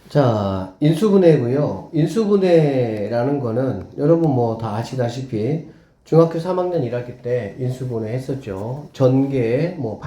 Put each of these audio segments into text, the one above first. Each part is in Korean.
자, 인수분해고요. 인수분해라는 거는 여러분 뭐 다 아시다시피 중학교 3학년 1학기 때 인수분해 했었죠. 전개 뭐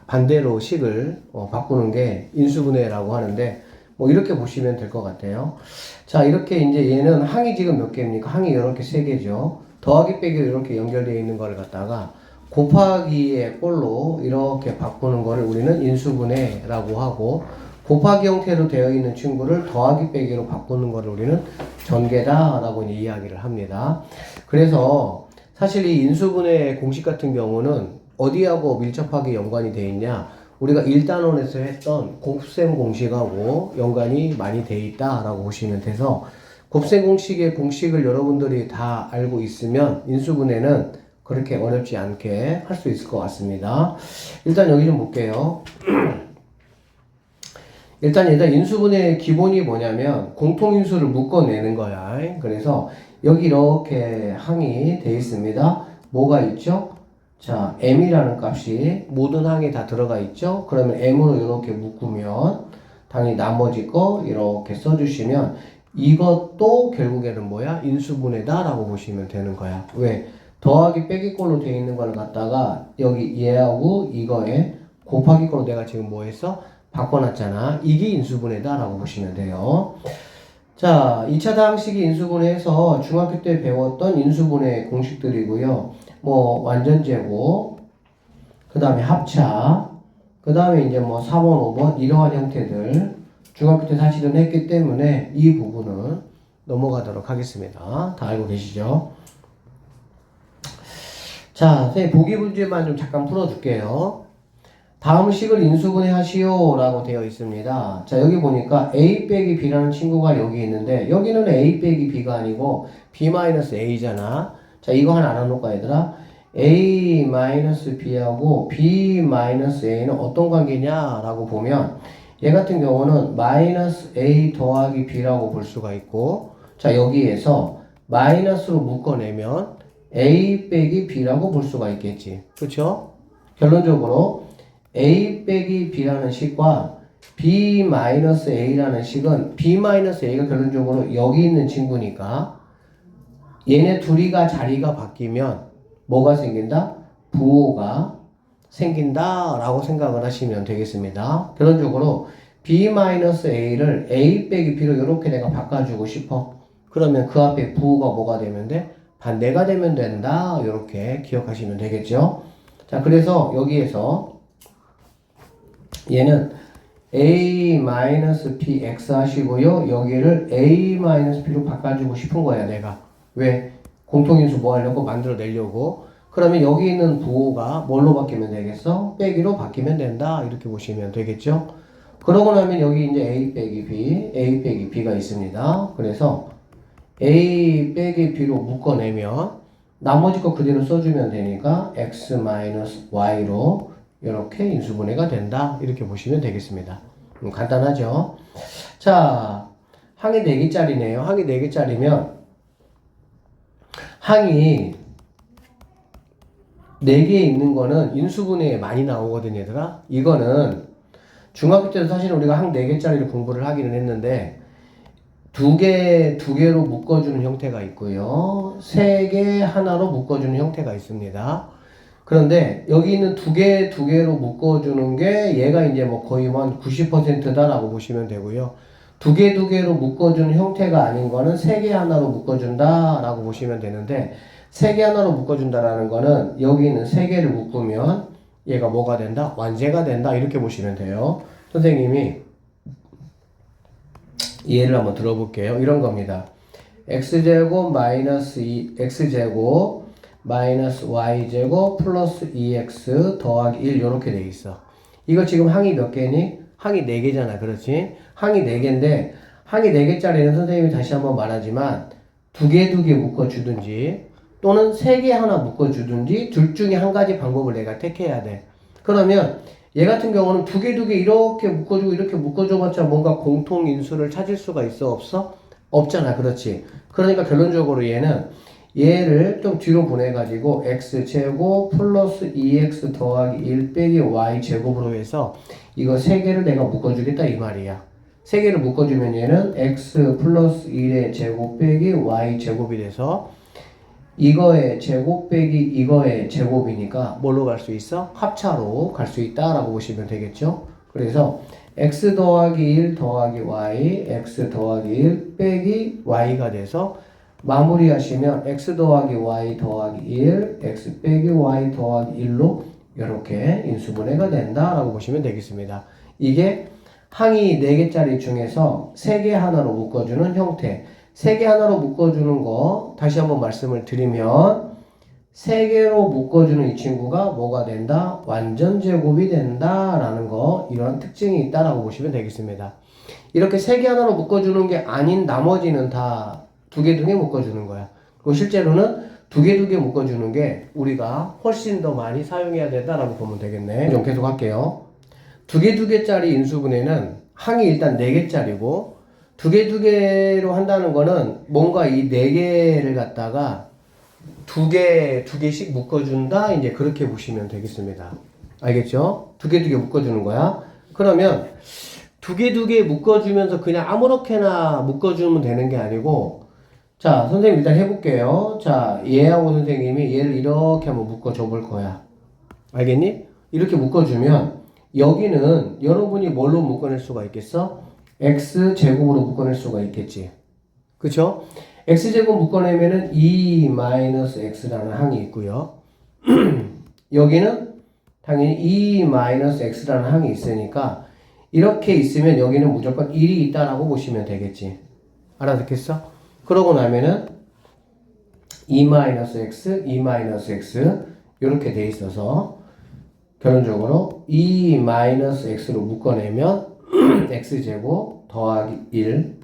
반대로 식을 바꾸는 게 인수분해라고 하는데 뭐 이렇게 보시면 될 것 같아요. 자, 이렇게 이제 얘는 항이 지금 몇 개입니까? 항이 이렇게 3개죠. 더하기 빼기 이렇게 연결되어 있는 거를 갖다가 곱하기의 꼴로 이렇게 바꾸는 거를 우리는 인수분해라고 하고, 곱하기 형태로 되어 있는 친구를 더하기 빼기로 바꾸는 거를 우리는 전개다라고 이야기를 합니다. 그래서 사실 이 인수분해 공식 같은 경우는 어디하고 밀접하게 연관이 되어 있냐? 우리가 1단원에서 했던 곱셈 공식하고 연관이 많이 되어 있다라고 보시면 돼서, 곱셈 공식의 공식을 여러분들이 다 알고 있으면 인수분해는 그렇게 어렵지 않게 할 수 있을 것 같습니다. 일단 여기 좀 볼게요. 일단 인수분해의 기본이 뭐냐면 공통인수를 묶어내는 거야. 그래서 여기 이렇게 항이 돼 있습니다. 뭐가 있죠? 자, m이라는 값이 모든 항에 다 들어가 있죠? 그러면 m으로 이렇게 묶으면 당연히 나머지 거 이렇게 써주시면 이것도 결국에는 뭐야? 인수분해다 라고 보시면 되는 거야. 왜? 더하기 빼기 꼴로 되어 있는 걸 갖다가 여기 얘하고 이거에 곱하기 꼴로 내가 지금 뭐 했어? 바꿔놨잖아. 이게 인수분해다 라고 보시면 돼요. 자, 2차 다항식이 인수분해해서 중학교 때 배웠던 인수분해 공식들이고요. 뭐 완전제곱, 그 다음에 합차, 그 다음에 이제 뭐 4번, 5번 이러한 형태들 중학교 때 사실은 했기 때문에 이 부분은 넘어가도록 하겠습니다. 다 알고 계시죠? 자, 선생님 보기 문제만 좀 잠깐 풀어줄게요. 다음 식을 인수분해 하시오 라고 되어 있습니다. 자, 여기 보니까 a 빼기 b라는 친구가 여기 있는데 여기는 a 빼기 b가 아니고 b 마이너스 a잖아. 자, 이거 하나 알아놓을까 얘들아? a 마이너스 b하고 b 마이너스 a는 어떤 관계냐 라고 보면 얘 같은 경우는 마이너스 a 더하기 b라고 볼 수가 있고, 자, 여기에서 마이너스로 묶어내면 a 빼기 b라고 볼 수가 있겠지. 그쵸? 결론적으로 a 빼기 b라는 식과 b 마이너스 a라는 식은 b 마이너스 a가 결론적으로 여기 있는 친구니까 얘네 둘이가 자리가 바뀌면 뭐가 생긴다? 부호가 생긴다 라고 생각을 하시면 되겠습니다. 결론적으로 b 마이너스 a를 a 빼기 b로 이렇게 내가 바꿔주고 싶어. 그러면 그 앞에 부호가 뭐가 되면 돼? 반대가 되면 된다. 이렇게 기억하시면 되겠죠. 자, 그래서 여기에서 얘는 a-px 하시고요. 여기를 a-p로 바꿔주고 싶은 거야, 내가. 왜? 공통인수 뭐 하려고? 만들어내려고. 그러면 여기 있는 부호가 뭘로 바뀌면 되겠어? 빼기로 바뀌면 된다. 이렇게 보시면 되겠죠? 그러고 나면 여기 이제 a 빼기 b가 있습니다. 그래서 a 빼기 b로 묶어내면 나머지 거 그대로 써주면 되니까 x-y로 이렇게 인수분해가 된다. 이렇게 보시면 되겠습니다. 간단하죠? 자, 항이 4개짜리네요. 항이 4개짜리면 항이 4개 있는 거는 인수분해에 많이 나오거든요, 얘들아. 이거는 중학교 때도 사실 우리가 항 4개짜리를 공부를 하기는 했는데 두 개로 묶어주는 형태가 있고요. 3개 하나로 묶어주는 형태가 있습니다. 그런데 여기 있는 두 개로 묶어주는 게 얘가 이제 뭐 거의 한 90%다라고 보시면 되고요. 두 개로 묶어주는 형태가 아닌 거는 3개 하나로 묶어준다라고 보시면 되는데, 3개 하나로 묶어준다라는 거는 여기 있는 3개를 묶으면 얘가 뭐가 된다? 완제가 된다. 이렇게 보시면 돼요. 선생님이 예를 한번 들어볼게요. 이런 겁니다. x제곱 마이너스 x제곱 마이너스 y제곱 플러스 2x 더하기 1 이렇게 돼 있어. 이거 지금 항이 몇 개니? 항이 4개잖아. 그렇지? 항이 4개인데 항이 4개짜리는 선생님이 다시 한번 말하지만 2개 묶어주든지 또는 3개 하나 묶어주든지 둘 중에 한 가지 방법을 내가 택해야 돼. 그러면 얘 같은 경우는 2개 이렇게 묶어주고 이렇게 묶어줘봤자 뭔가 공통인수를 찾을 수가 있어? 없어? 없잖아. 그렇지? 그러니까 결론적으로 얘는 얘를 좀 뒤로 보내가지고 x제곱 플러스 2x 더하기 1 빼기 y제곱으로 해서 이거 3개를 내가 묶어주겠다 이 말이야. 3개를 묶어주면 얘는 x 플러스 1의 제곱 빼기 y제곱이 돼서 이거의 제곱 빼기 이거의 제곱이니까 뭘로 갈 수 있어? 합차로 갈 수 있다라고 보시면 되겠죠. 그래서 x 더하기 1 더하기 y, x 더하기 1 빼기 y가 돼서 마무리하시면 x 더하기 y 더하기 1, x 빼기 y 더하기 1로 이렇게 인수분해가 된다라고 보시면 되겠습니다. 이게 항이 4개짜리 중에서 3개 하나로 묶어주는 형태. 3개 하나로 묶어주는 거 다시 한번 말씀을 드리면 3개로 묶어주는 이 친구가 뭐가 된다? 완전 제곱이 된다라는 거, 이런 특징이 있다라고 보시면 되겠습니다. 이렇게 3개 하나로 묶어주는 게 아닌 나머지는 다 2개 묶어주는 거야. 그리고 실제로는 2개 묶어주는 게 우리가 훨씬 더 많이 사용해야 된다라고 보면 되겠네. 좀 계속 할게요. 2개짜리 인수분해는 항이 일단 4개짜리고 2개로 한다는 거는 뭔가 이 4개를 갖다가 2개씩 묶어준다, 이제 그렇게 보시면 되겠습니다. 알겠죠? 2개 묶어주는 거야. 그러면 2개 묶어주면서 그냥 아무렇게나 묶어주면 되는 게 아니고, 자, 선생님 일단 해볼게요. 자, 얘하고 선생님이 얘를 이렇게 한번 묶어줘 볼 거야. 알겠니? 이렇게 묶어주면 여기는 여러분이 뭘로 묶어낼 수가 있겠어? x제곱으로 묶어낼 수가 있겠지. 그쵸? x제곱 묶어내면은 2-x라는 항이 있고요. 여기는 당연히 2-x라는 항이 있으니까 이렇게 있으면 여기는 무조건 1이 있다라고 보시면 되겠지. 알아듣겠어? 그러고 나면은 2-x, 2-x 이렇게 돼 있어서 결론적으로 2-x로 묶어내면 x제곱 더하기 1,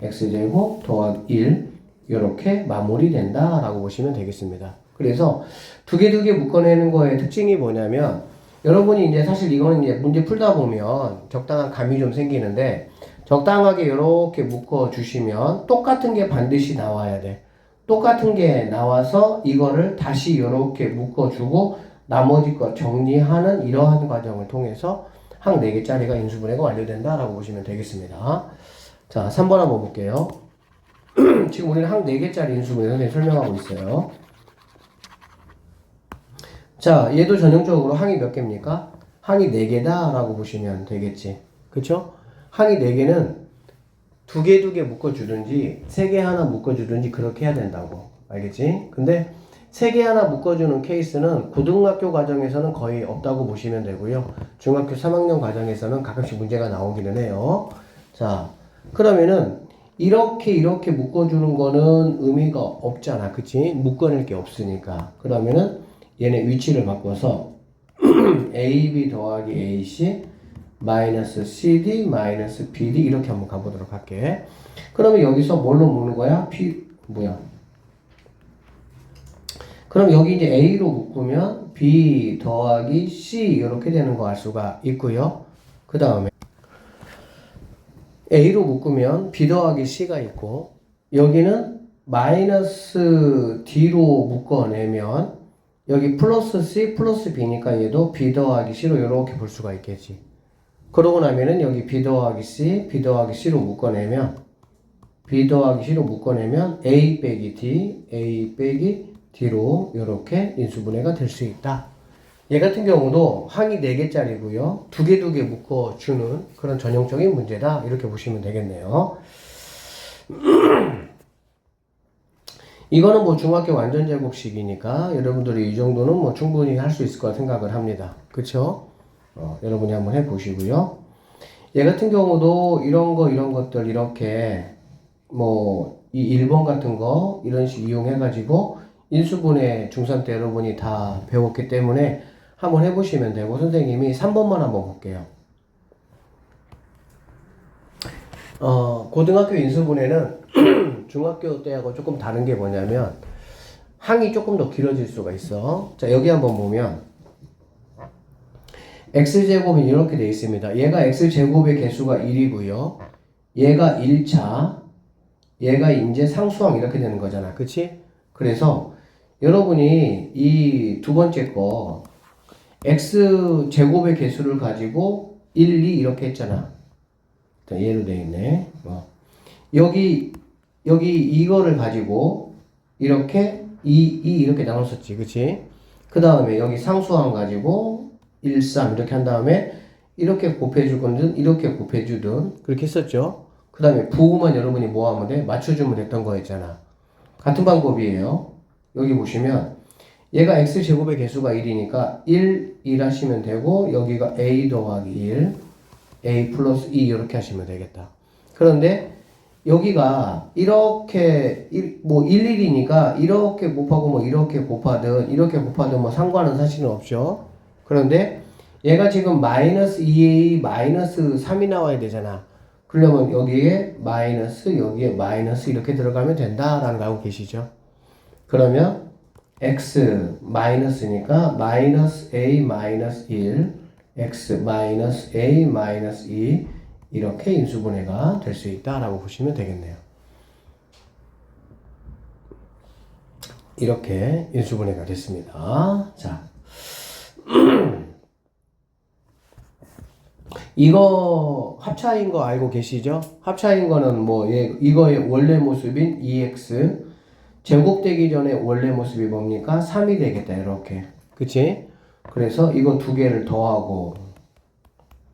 x제곱 더하기 1 이렇게 마무리된다 라고 보시면 되겠습니다. 그래서 2개 묶어내는 거의 특징이 뭐냐면, 여러분이 이제 사실 이거는 이제 문제 풀다 보면 적당한 감이 좀 생기는데, 적당하게 이렇게 묶어 주시면 똑같은 게 반드시 나와야 돼. 똑같은 게 나와서 이거를 다시 이렇게 묶어 주고 나머지 거 정리하는 이러한 과정을 통해서 항 4개짜리가 인수분해가 완료된다라고 보시면 되겠습니다. 자, 3번 한번 볼게요. 지금 우리는 항 4개짜리 인수분해 선생님 설명하고 있어요. 자, 얘도 전형적으로 항이 몇 개입니까? 항이 4개다 라고 보시면 되겠지. 그쵸? 항이 4개는 2개 묶어주든지 3개 하나 묶어주든지 그렇게 해야 된다고. 알겠지? 근데 3개 하나 묶어주는 케이스는 고등학교 과정에서는 거의 없다고 보시면 되고요. 중학교 3학년 과정에서는 가끔씩 문제가 나오기는 해요. 자, 그러면은 이렇게 묶어주는 거는 의미가 없잖아. 그치? 묶어낼 게 없으니까. 그러면은 얘네 위치를 바꿔서 AB 더하기 AC 마이너스 CD 마이너스 BD 이렇게 한번 가보도록 할게. 그러면 여기서 뭘로 묶는 거야? 그럼 여기 이제 A로 묶으면 B 더하기 C 이렇게 되는 거 알 수가 있고요. 그 다음에 A로 묶으면 B 더하기 C가 있고, 여기는 마이너스 D로 묶어내면 여기 플러스 C 플러스 B니까 얘도 B 더하기 C로 이렇게 볼 수가 있겠지. 그러고 나면은 여기 B 더하기 C, B 더하기 C로 묶어내면 A 빼기 D, A 빼기 D로 이렇게 인수분해가 될 수 있다. 얘 같은 경우도 항이 4개짜리고요. 2개 묶어주는 그런 전형적인 문제다. 이렇게 보시면 되겠네요. 이거는 뭐 중학교 완전 제곱식이니까 여러분들이 이 정도는 뭐 충분히 할 수 있을 거라 생각을 합니다. 그쵸? 여러분이 한번 해보시고요. 얘 같은 경우도 이런 것들 이렇게 뭐 이 1번 같은 거 이런 식 이용해가지고 인수분해 중3 때 여러분이 다 배웠기 때문에 한번 해보시면 되고, 선생님이 3번만 한번 볼게요. 고등학교 인수분해는 중학교 때하고 조금 다른 게 뭐냐면 항이 조금 더 길어질 수가 있어. 자, 여기 한번 보면 x제곱이 이렇게 되어 있습니다. 얘가 x제곱의 개수가 1이고요. 얘가 1차, 얘가 이제 상수항 이렇게 되는 거잖아. 그치? 그래서 여러분이 이 두 번째 거 x 제곱의 개수를 가지고 1, 2 이렇게 했잖아. 얘로 돼 있네. 여기 이거를 가지고 이렇게 2 이렇게 나눴었지, 그치? 그 다음에 여기 상수항 가지고 1, 3 이렇게 한 다음에 이렇게 곱해주든 이렇게 곱해주든 그렇게 했었죠. 그 다음에 부호만 여러분이 뭐 하면 돼? 맞춰주면 됐던 거였잖아. 같은 방법이에요. 여기 보시면 얘가 x제곱의 개수가 1이니까 1 하시면 되고 여기가 a 더하기 1 a 플러스 2 이렇게 하시면 되겠다. 그런데 여기가 이렇게 뭐 1이니까 이렇게 곱하고 뭐 이렇게 곱하든 뭐 상관은 사실은 없죠. 그런데 얘가 지금 마이너스 2a 마이너스 3이 나와야 되잖아. 그러면 여기에 마이너스 여기에 마이너스 이렇게 들어가면 된다라는 거 알고 계시죠? 그러면 x 마이너스니까 마이너스 a 마이너스 1 x 마이너스 a 마이너스 2 이렇게 인수분해가 될 수 있다라고 보시면 되겠네요. 이렇게 인수분해가 됐습니다. 자, 이거 합차인 거 알고 계시죠? 합차인 거는 뭐 이거의 원래 모습인 2x 제곱되기 전에 원래 모습이 뭡니까? 3이 되겠다. 이렇게. 그치? 그래서 이거 두 개를 더하고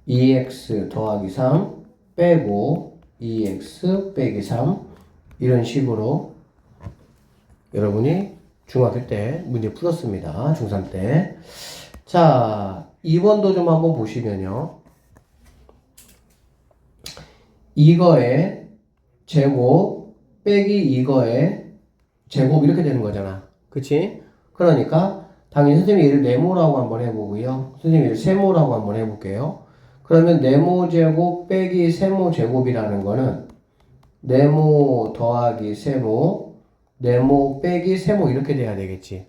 2x 더하기 3 빼고 2x 빼기 3 이런 식으로 여러분이 중학교 때 문제 풀었습니다. 중3 때. 자, 2번도 좀 한번 보시면요. 이거의 제곱 빼기 이거의 제곱 이렇게 되는 거잖아. 그치? 그러니까 당연히 선생님이 얘를 네모라고 한번 해보고요. 선생님이 얘를 세모라고 한번 해볼게요. 그러면 네모 제곱 빼기 세모 제곱이라는 거는 네모 더하기 세모, 네모 빼기 세모 이렇게 돼야 되겠지.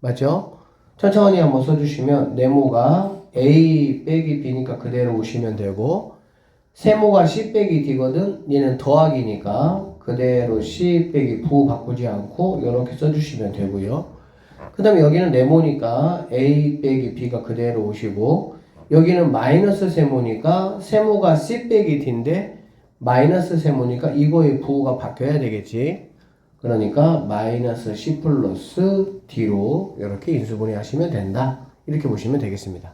맞죠? 천천히 한번 써주시면 네모가 a 빼기 b니까 그대로 오시면 되고 세모가 c 빼기 d거든. 얘는 더하기니까 그대로 c 빼기 부 바꾸지 않고 이렇게 써주시면 되고요. 그 다음에 여기는 네모니까 a 빼기 b가 그대로 오시고 여기는 마이너스 세모니까 세모가 c 빼기 d인데 마이너스 세모니까 이거의 부호가 바뀌어야 되겠지. 그러니까 마이너스 c 플러스 d로 이렇게 인수분해 하시면 된다. 이렇게 보시면 되겠습니다.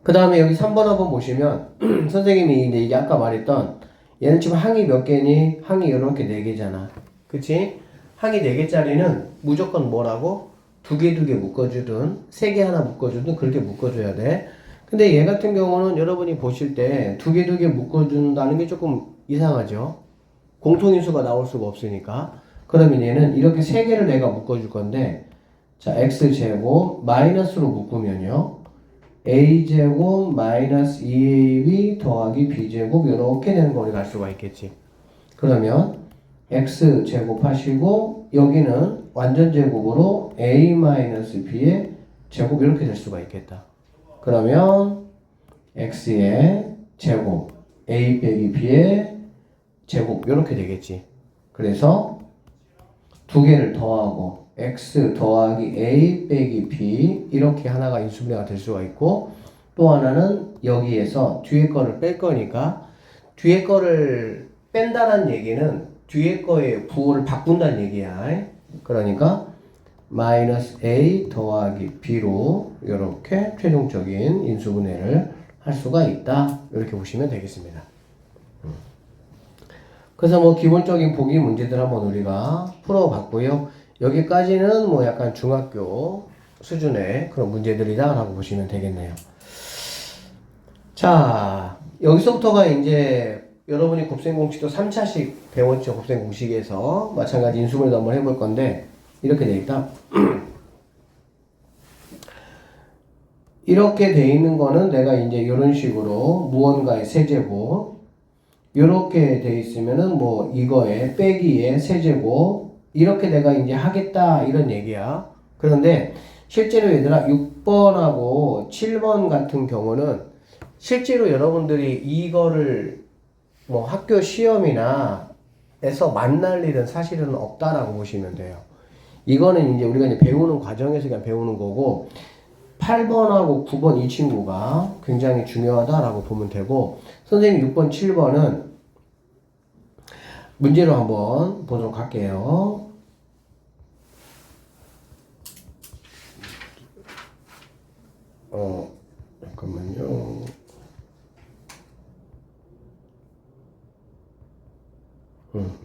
그 다음에 여기 3번 한번 보시면 선생님이 이게 아까 말했던 얘는 지금 항이 몇 개니? 항이 이렇게 4개잖아. 그치? 항이 4개짜리는 무조건 뭐라고? 2개 묶어주든 3개 하나 묶어주든 그렇게 묶어줘야 돼. 근데 얘 같은 경우는 여러분이 보실 때 2개 묶어준다는 게 조금 이상하죠? 공통인수가 나올 수가 없으니까. 그러면 얘는 이렇게 3개를 내가 묶어줄 건데 자 x제곱 마이너스로 묶으면요. a제곱 마이너스 2ab 더하기 b제곱 이렇게 되는 거 우리가 알 수가 있겠지. 그러면 x제곱 하시고 여기는 완전 제곱으로 a 마이너스 b의 제곱 이렇게 될 수가 있겠다. 그러면 x의 제곱 a 빼기 b의 제곱 이렇게 되겠지. 그래서 두 개를 더하고 x 더하기 a 빼기 b 이렇게 하나가 인수분해가 될 수가 있고 또 하나는 여기에서 뒤에 거를 뺄 거니까 뒤에 거를 뺀다는 얘기는 뒤에 거의 부호를 바꾼다는 얘기야. 그러니까 마이너스 a 더하기 b로 이렇게 최종적인 인수분해를 할 수가 있다. 이렇게 보시면 되겠습니다. 그래서 뭐 기본적인 보기 문제들 한번 우리가 풀어봤고요. 여기까지는 뭐 약간 중학교 수준의 그런 문제들이다 라고 보시면 되겠네요. 자, 여기서부터가 이제 여러분이 곱셈공식도 3차식 배웠죠. 곱셈공식에서 마찬가지 인수분해도 한번 해볼 건데 이렇게 돼 있다. 이렇게 돼 있는 거는 내가 이제 이런 식으로 무언가의 세제곱 이렇게 돼 있으면은 뭐 이거에 빼기에 세제곱 이렇게 내가 이제 하겠다 이런 얘기야. 그런데 실제로 얘들아 6번하고 7번 같은 경우는 실제로 여러분들이 이거를 뭐 학교 시험이나 에서 만날 일은 사실은 없다라고 보시면 돼요. 이거는 이제 우리가 이제 배우는 과정에서 그냥 배우는 거고, 8번하고 9번 이 친구가 굉장히 중요하다라고 보면 되고, 선생님 6번, 7번은 문제로 한번 보도록 할게요. 잠깐만요.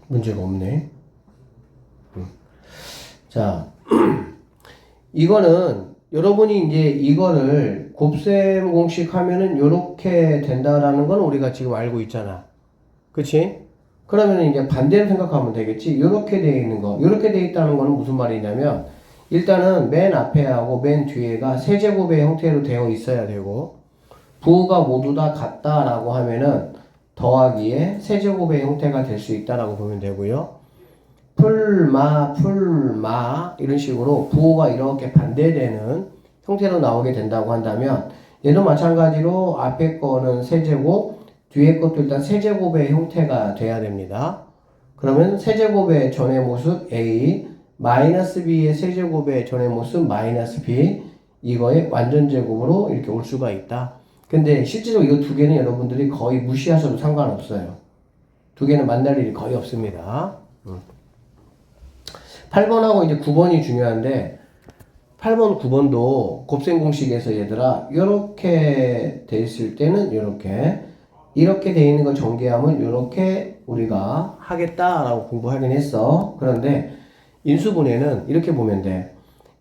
문제가 없네. 자, 이거는 여러분이 이제 이거를 곱셈 공식 하면은 요렇게 된다라는 건 우리가 지금 알고 있잖아. 그치? 그러면 이제 반대로 생각하면 되겠지. 요렇게 돼 있는 거. 요렇게 돼 있다는 거는 무슨 말이냐면, 일단은 맨 앞에 하고 맨 뒤에가 세제곱의 형태로 되어 있어야 되고, 부호가 모두 다 같다라고 하면은 더하기에 세제곱의 형태가 될 수 있다라고 보면 되고요. 풀마, 풀마 이런 식으로 부호가 이렇게 반대되는 형태로 나오게 된다고 한다면, 얘도 마찬가지로 앞에 거는 세제곱, 뒤에 것도 일단 세제곱의 형태가 돼야 됩니다. 그러면 세제곱의 전의 모습 A, 마이너스 B의 세제곱의 전의 모습 마이너스 B, 이거의 완전 제곱으로 이렇게 올 수가 있다. 근데 실제로 이거 두 개는 여러분들이 거의 무시하셔도 상관없어요. 두 개는 만날 일이 거의 없습니다. 8번하고 이제 9번이 중요한데, 8번, 9번도 곱셈 공식에서 얘들아, 이렇게 돼 있을 때는 이렇게 돼 있는 거 전개하면 이렇게 우리가 하겠다라고 공부하긴 했어. 그런데 인수분해는 이렇게 보면 돼.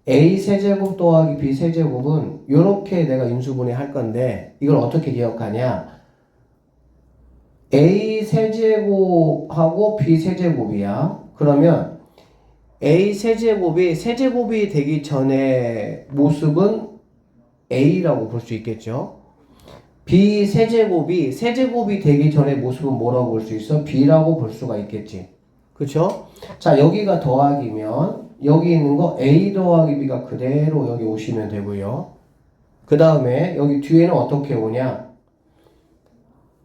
A 세제곱 더하기 B 세제곱은 이렇게 내가 인수분해 할 건데, 이걸 어떻게 기억하냐? A 세제곱하고 B 세제곱이야. 그러면 A 세제곱이 되기 전에 모습은 A라고 볼 수 있겠죠. B 세제곱이 되기 전에 모습은 뭐라고 볼 수 있어? B라고 볼 수가 있겠지. 그쵸? 자, 여기가 더하기면 여기 있는 거 A 더하기 B가 그대로 여기 오시면 되고요. 그 다음에 여기 뒤에는 어떻게 오냐?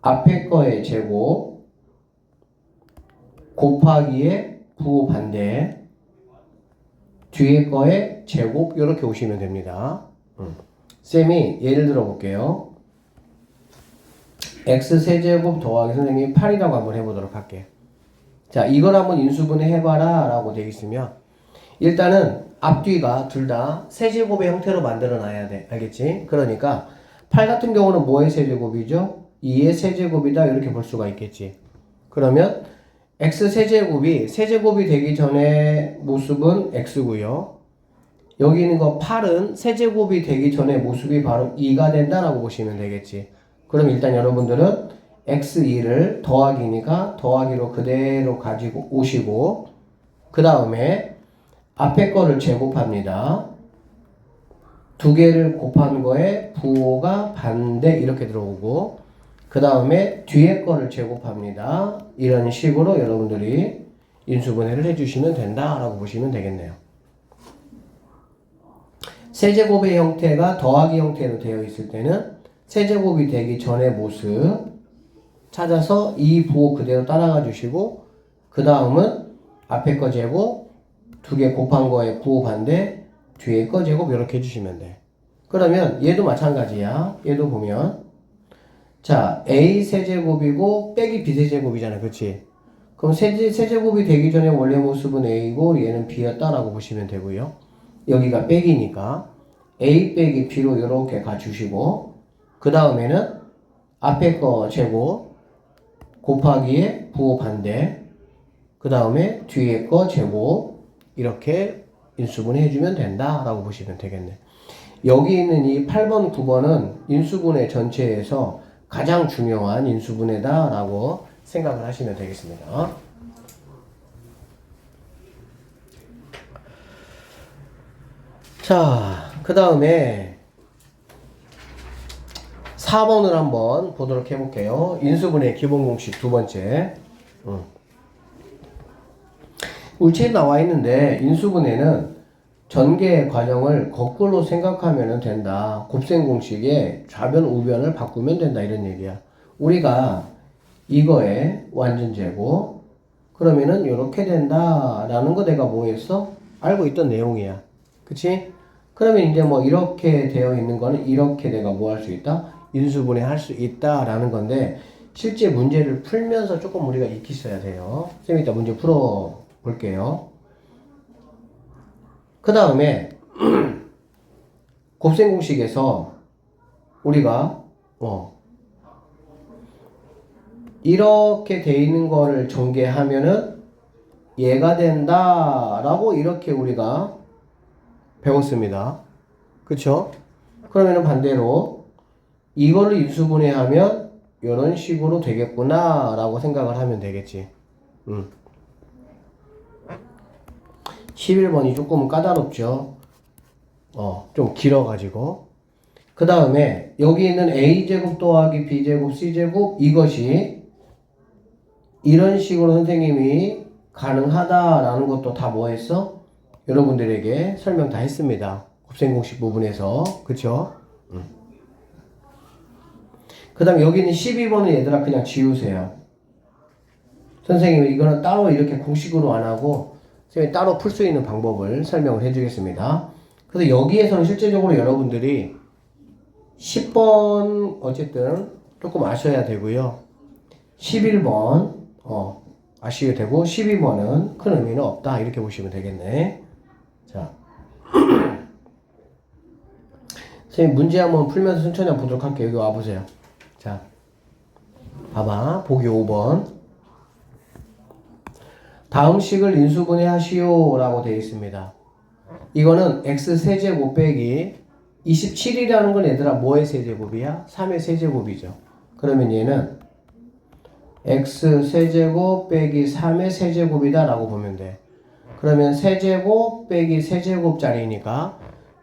앞에 거의 제곱 곱하기에 부호 반대, 뒤에 거의 제곱 이렇게 오시면 됩니다. 쌤이 예를 들어 볼게요. x 세제곱 더하기 선생님이 8이라고 한번 해보도록 할게. 자, 이걸 한번 인수분해 해봐라 라고 되어 있으면, 일단은 앞뒤가 둘 다 세제곱의 형태로 만들어 놔야 돼. 알겠지? 그러니까 8 같은 경우는 뭐의 세제곱이죠? 2의 세제곱이다 이렇게 볼 수가 있겠지. 그러면 x 세제곱이 되기 전에 모습은 x고요. 여기 있는 거 8은 세제곱이 되기 전에 모습이 바로 2가 된다라고 보시면 되겠지. 그럼 일단 여러분들은 x2를 더하기니까 더하기로 그대로 가지고 오시고, 그 다음에 앞에 거를 제곱합니다. 두 개를 곱한 거에 부호가 반대 이렇게 들어오고, 그 다음에 뒤에 거를 제곱합니다. 이런 식으로 여러분들이 인수분해를 해주시면 된다라고 보시면 되겠네요. 세제곱의 형태가 더하기 형태로 되어 있을 때는 세제곱이 되기 전의 모습 찾아서 이 부호 그대로 따라가 주시고, 그 다음은 앞에 거 제곱, 두 개 곱한 거에 부호 반대, 뒤에 거 제곱 이렇게 해주시면 돼. 그러면 얘도 마찬가지야. 얘도 보면 자, A 세제곱이고 빼기 B 세제곱이잖아. 그치? 그럼 세제곱이 되기 전에 원래 모습은 A고 얘는 B였다라고 보시면 되고요. 여기가 빼기니까 A 빼기 B로 이렇게 가주시고, 그 다음에는 앞에 거 제곱 곱하기에 부호 반대, 그 다음에 뒤에 거 제곱 이렇게 인수분해 해주면 된다라고 보시면 되겠네. 여기 있는 이 8번, 9번은 인수분해 전체에서 가장 중요한 인수분해다라고 생각을 하시면 되겠습니다. 자, 그 다음에 4번을 한번 보도록 해볼게요. 인수분해 기본 공식 두 번째. 울체에 나와 있는데 인수분해는 전개 과정을 거꾸로 생각하면 된다. 곱셈 공식에 좌변 우변을 바꾸면 된다 이런 얘기야. 우리가 이거의 완전 제곱, 그러면은 이렇게 된다라는 거 내가 뭐 했어? 알고 있던 내용이야. 그치? 그러면 이제 뭐 이렇게 되어 있는 거는 이렇게 내가 뭐 할 수 있다? 인수분해 할 수 있다라는 건데 실제 문제를 풀면서 조금 우리가 익히 써야 돼요. 쌤이 이따 문제 풀어 볼게요. 그 다음에 곱셈 공식에서 우리가 이렇게 돼 있는 거를 전개하면은 얘가 된다라고 이렇게 우리가 배웠습니다. 그쵸? 그러면은 반대로 이거를 인수분해하면 이런 식으로 되겠구나 라고 생각을 하면 되겠지. 11번이 조금 까다롭죠. 좀 길어가지고. 그 다음에 여기 있는 a제곱 더하기 b제곱 c제곱 이것이 이런 식으로 선생님이 가능하다라는 것도 다 뭐 했어? 여러분들에게 설명 다 했습니다. 곱셈공식 부분에서. 그쵸? 그 다음에 여기 있는 12번은 얘들아 그냥 지우세요. 선생님이 이거는 따로 이렇게 공식으로 안 하고 선생님이 따로 풀 수 있는 방법을 설명을 해주겠습니다. 그래서 여기에서는 실제적으로 여러분들이 10번 어쨌든 조금 아셔야 되고요. 11번 아셔야 되고 12번은 큰 의미는 없다 이렇게 보시면 되겠네. 자, 선생님 문제 한번 풀면서 천천히 한번 보도록 할게요. 여기 와보세요. 자, 봐봐. 보기 5번. 다음 식을 인수분해 하시오 라고 되어 있습니다. 이거는 x 세제곱 빼기 27이라는 건 얘들아 뭐의 세제곱이야? 3의 세제곱이죠. 그러면 얘는 x 세제곱 빼기 3의 세제곱이다 라고 보면 돼. 그러면 세제곱 빼기 세제곱짜리니까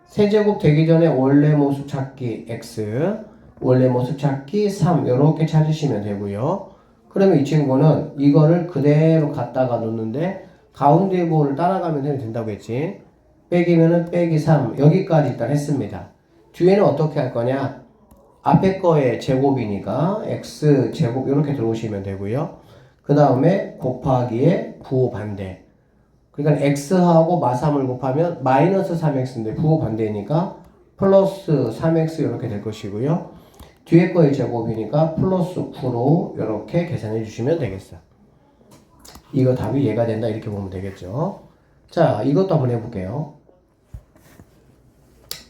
세제곱 되기 전에 원래 모습 찾기 x, 원래 모습 찾기 3 이렇게 찾으시면 되고요. 그러면 이 친구는 이거를 그대로 갖다가 놓는데 가운데 부호를 따라가면 된다고 했지. 빼기면은 빼기 3 여기까지 일단 했습니다. 뒤에는 어떻게 할 거냐? 앞에 거의 제곱이니까 x 제곱 이렇게 들어오시면 되고요. 그 다음에 곱하기에 부호 반대. 그러니까 x하고 마3을 곱하면 마이너스 3x인데 부호 반대니까 플러스 3x 이렇게 될 것이고요. 뒤에 거의 제곱이니까 플러스 9로 이렇게 계산해 주시면 되겠어. 이거 답이 얘가 된다 이렇게 보면 되겠죠. 자, 이것도 한번 해볼게요.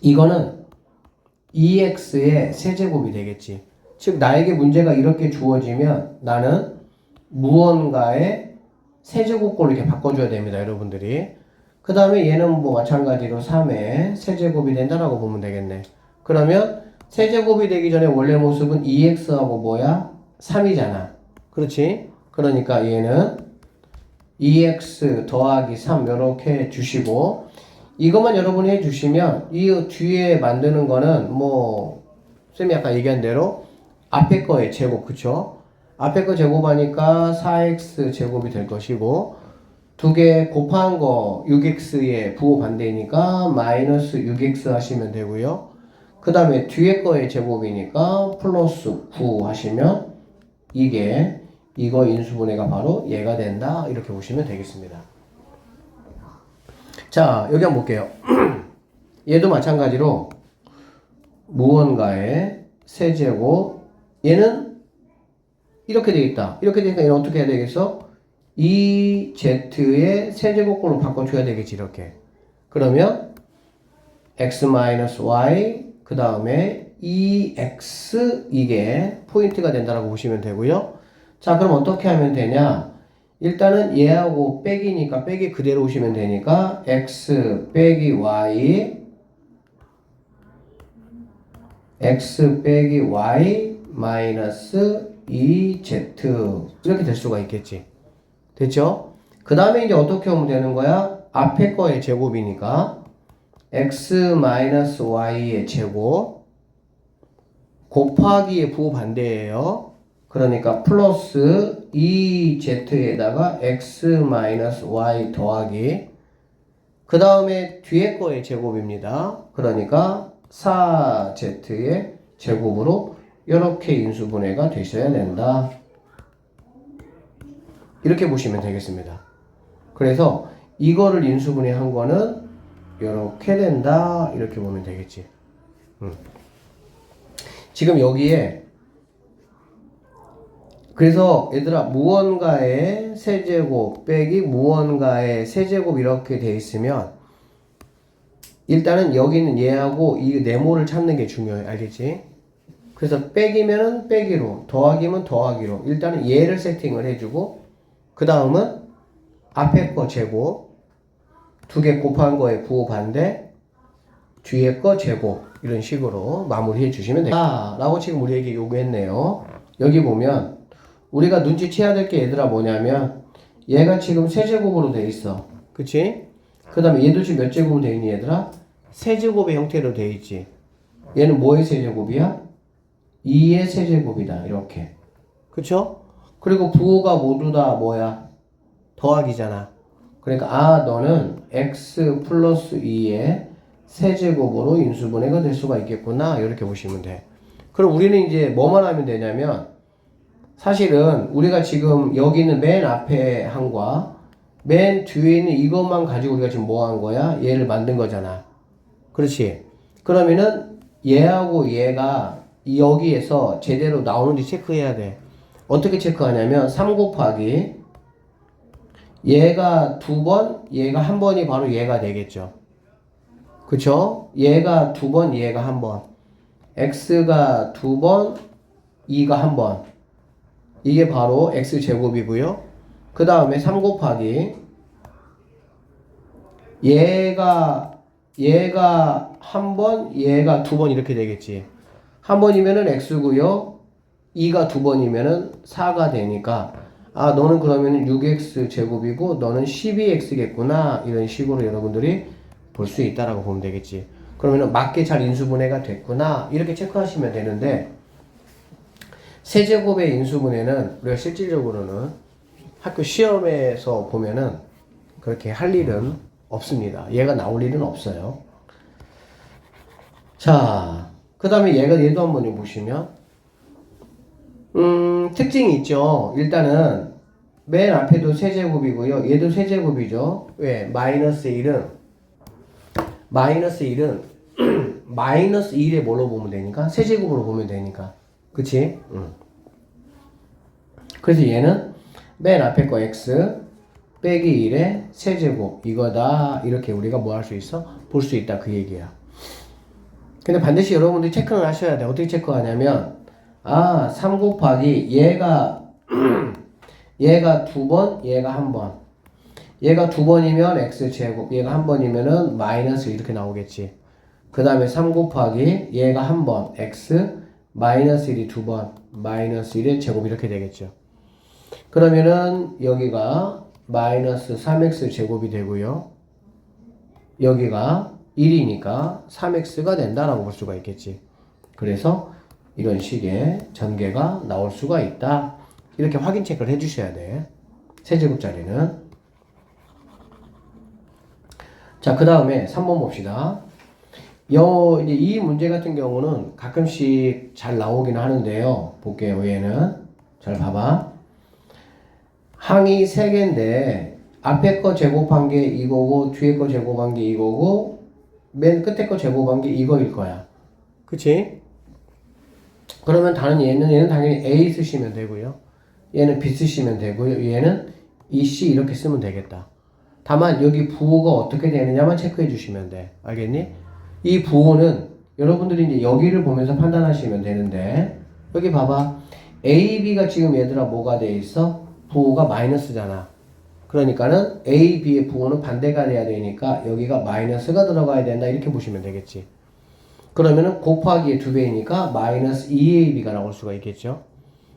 이거는 2x의 세제곱이 되겠지. 즉 나에게 문제가 이렇게 주어지면 나는 무언가의 세제곱꼴로 이렇게 바꿔줘야 됩니다. 여러분들이. 그 다음에 얘는 뭐 마찬가지로 3의 세제곱이 된다라고 보면 되겠네. 그러면 세제곱이 되기 전에 원래 모습은 2x하고 뭐야? 3이잖아. 그렇지? 그러니까 얘는 2x 더하기 3 이렇게 주시고 이것만 여러분이 해주시면 이 뒤에 만드는 거는 뭐 쌤이 아까 얘기한 대로 앞에 거의 제곱 그쵸? 앞에 거 제곱하니까 4x 제곱이 될 것이고 두 개 곱한 거 6x의 부호 반대니까 마이너스 6x 하시면 되고요. 그 다음에 뒤에 거의 제곱이니까 플러스 9 하시면 이거 인수분해가 바로 얘가 된다 이렇게 보시면 되겠습니다. 자, 여기 한번 볼게요. 얘도 마찬가지로 무언가의 세제곱 얘는 이렇게 되겠다. 이렇게 되니까 얘는 어떻게 해야 되겠어? 이 z의 세제곱꼴로 바꿔줘야 되겠지 이렇게. 그러면 x-y 그 다음에 2x 이게 포인트가 된다라고 보시면 되고요. 자, 그럼 어떻게 하면 되냐? 일단은 얘하고 빼기니까 빼기 그대로 오시면 되니까 x 빼기 y 마이너스 2z 이렇게 될 수가 있겠지. 됐죠? 그 다음에 이제 어떻게 하면 되는 거야? 앞에 거의 제곱이니까 x 마이너스 y의 제곱 곱하기의 부호 반대예요. 그러니까 플러스 2z에다가 x 마이너스 y 더하기 그 다음에 뒤에 거의 제곱입니다. 그러니까 4z의 제곱으로 이렇게 인수분해가 되셔야 된다. 이렇게 보시면 되겠습니다. 그래서 이거를 인수분해 한 거는 이렇게 된다. 이렇게 보면 되겠지. 지금 여기에 그래서 얘들아 무언가의 세제곱 빼기 무언가의 세제곱 이렇게 돼 있으면 일단은 여기는 얘하고 이 네모를 찾는 게 중요해. 알겠지? 그래서 빼기면은 빼기로, 더하기면 더하기로 일단은 얘를 세팅을 해주고 그 다음은 앞에 거 제곱 두 개 곱한 거에 부호 반대 뒤에 거 제곱 이런 식으로 마무리해 주시면 됩니다. 라고 지금 우리에게 요구했네요. 여기 보면 우리가 눈치채야 될 게 얘들아 뭐냐면 얘가 지금 세제곱으로 돼 있어. 그치? 그 다음에 얘도 지금 몇 제곱으로 돼 있니 얘들아? 세제곱의 형태로 돼 있지. 얘는 뭐의 세제곱이야? 2의 세제곱이다. 이렇게. 그쵸? 그리고 부호가 모두 다 뭐야? 더하기잖아. 그러니까 너는 x 플러스 2의 세제곱으로 인수분해가 될 수가 있겠구나. 이렇게 보시면 돼. 그럼 우리는 이제 뭐만 하면 되냐면 사실은 우리가 지금 여기 있는 맨 앞에 한과 맨 뒤에 있는 이것만 가지고 우리가 지금 뭐 한 거야? 얘를 만든 거잖아. 그렇지? 그러면은 얘하고 얘가 여기에서 제대로 나오는지 체크해야 돼. 어떻게 체크하냐면 3 곱하기 얘가 2번, 얘가 1번이 바로 얘가 되겠죠. 그쵸? 얘가 2번, 얘가 1번. x가 2번, 2가 1번. 이게 바로 x제곱이고요. 그 다음에 3 곱하기 얘가 1번, 얘가 2번 이렇게 되겠지. 1번이면은 x고요. 2가 2번이면은 4가 되니까 너는 그러면 6x 제곱이고 너는 12x겠구나. 이런 식으로 여러분들이 볼 수 있다라고 보면 되겠지. 그러면은 맞게 잘 인수분해가 됐구나. 이렇게 체크하시면 되는데 세제곱의 인수분해는 우리가 실질적으로는 학교 시험에서 보면은 그렇게 할 일은 없습니다. 얘가 나올 일은 없어요. 자, 그 다음에 얘도 한번 좀 보시면 특징이 있죠. 일단은 맨 앞에도 세제곱이고요. 얘도 세제곱이죠. 왜? 마이너스 1은 마이너스 1에 뭘로 보면 되니까? 세제곱으로 보면 되니까. 그치? 그래서 얘는 맨 앞에 거 x 빼기 1의 세제곱 이거다. 이렇게 우리가 뭐 할 수 있어? 볼 수 있다. 그 얘기야. 근데 반드시 여러분들이 체크를 하셔야 돼. 어떻게 체크하냐면 3 곱하기 얘가 2번, 얘가 1번. 얘가 2번이면 x제곱, 얘가 1번이면은 마이너스 이렇게 나오겠지. 그 다음에 3 곱하기 얘가 1번, x 마이너스 1이 2번, 마이너스 1의 제곱 이렇게 되겠죠. 그러면은 여기가 마이너스 3x 제곱이 되고요. 여기가 1이니까 3x가 된다라고 볼 수가 있겠지. 그래서 이런 식의 전개가 나올 수가 있다. 이렇게 확인 체크를 해주셔야 돼. 세제곱짜리는. 자, 그 다음에 3번 봅시다. 이제 이 문제 같은 경우는 가끔씩 잘 나오긴 하는데요. 볼게요. 얘는. 잘 봐봐. 항이 3개인데 앞에 거 제곱한 게 이거고 뒤에 거 제곱한 게 이거고 맨 끝에 거 제곱한 게 이거일 거야. 그치? 그러면 다른 얘는 당연히 A 쓰시면 되고요. 얘는 B 쓰시면 되고요. 얘는 EC 이렇게 쓰면 되겠다. 다만 여기 부호가 어떻게 되느냐만 체크해 주시면 돼. 알겠니? 이 부호는 여러분들이 이제 여기를 보면서 판단하시면 되는데 여기 봐봐. A, B가 지금 얘들아 뭐가 돼 있어? 부호가 마이너스잖아. 그러니까는 A, B의 부호는 반대가 돼야 되니까 여기가 마이너스가 들어가야 된다. 이렇게 보시면 되겠지. 그러면은 곱하기의 2배이니까 마이너스 2AB가 나올 수가 있겠죠.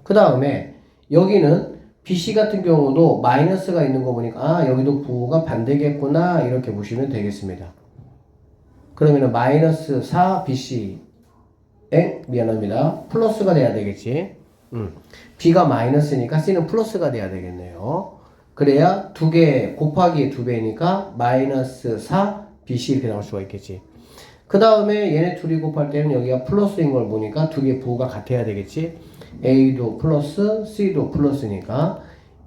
그 다음에 여기는 BC 같은 경우도 마이너스가 있는 거 보니까 여기도 부호가 반대겠구나. 이렇게 보시면 되겠습니다. 그러면은 마이너스 4BC 미안합니다. 플러스가 돼야 되겠지. B가 마이너스니까 C는 플러스가 돼야 되겠네요. 그래야 2개 곱하기의 2배니까 마이너스 4BC 이렇게 나올 수가 있겠지. 그 다음에 얘네 둘이 곱할 때는 여기가 플러스인 걸 보니까 두 개 부호가 같아야 되겠지. A도 플러스 C도 플러스니까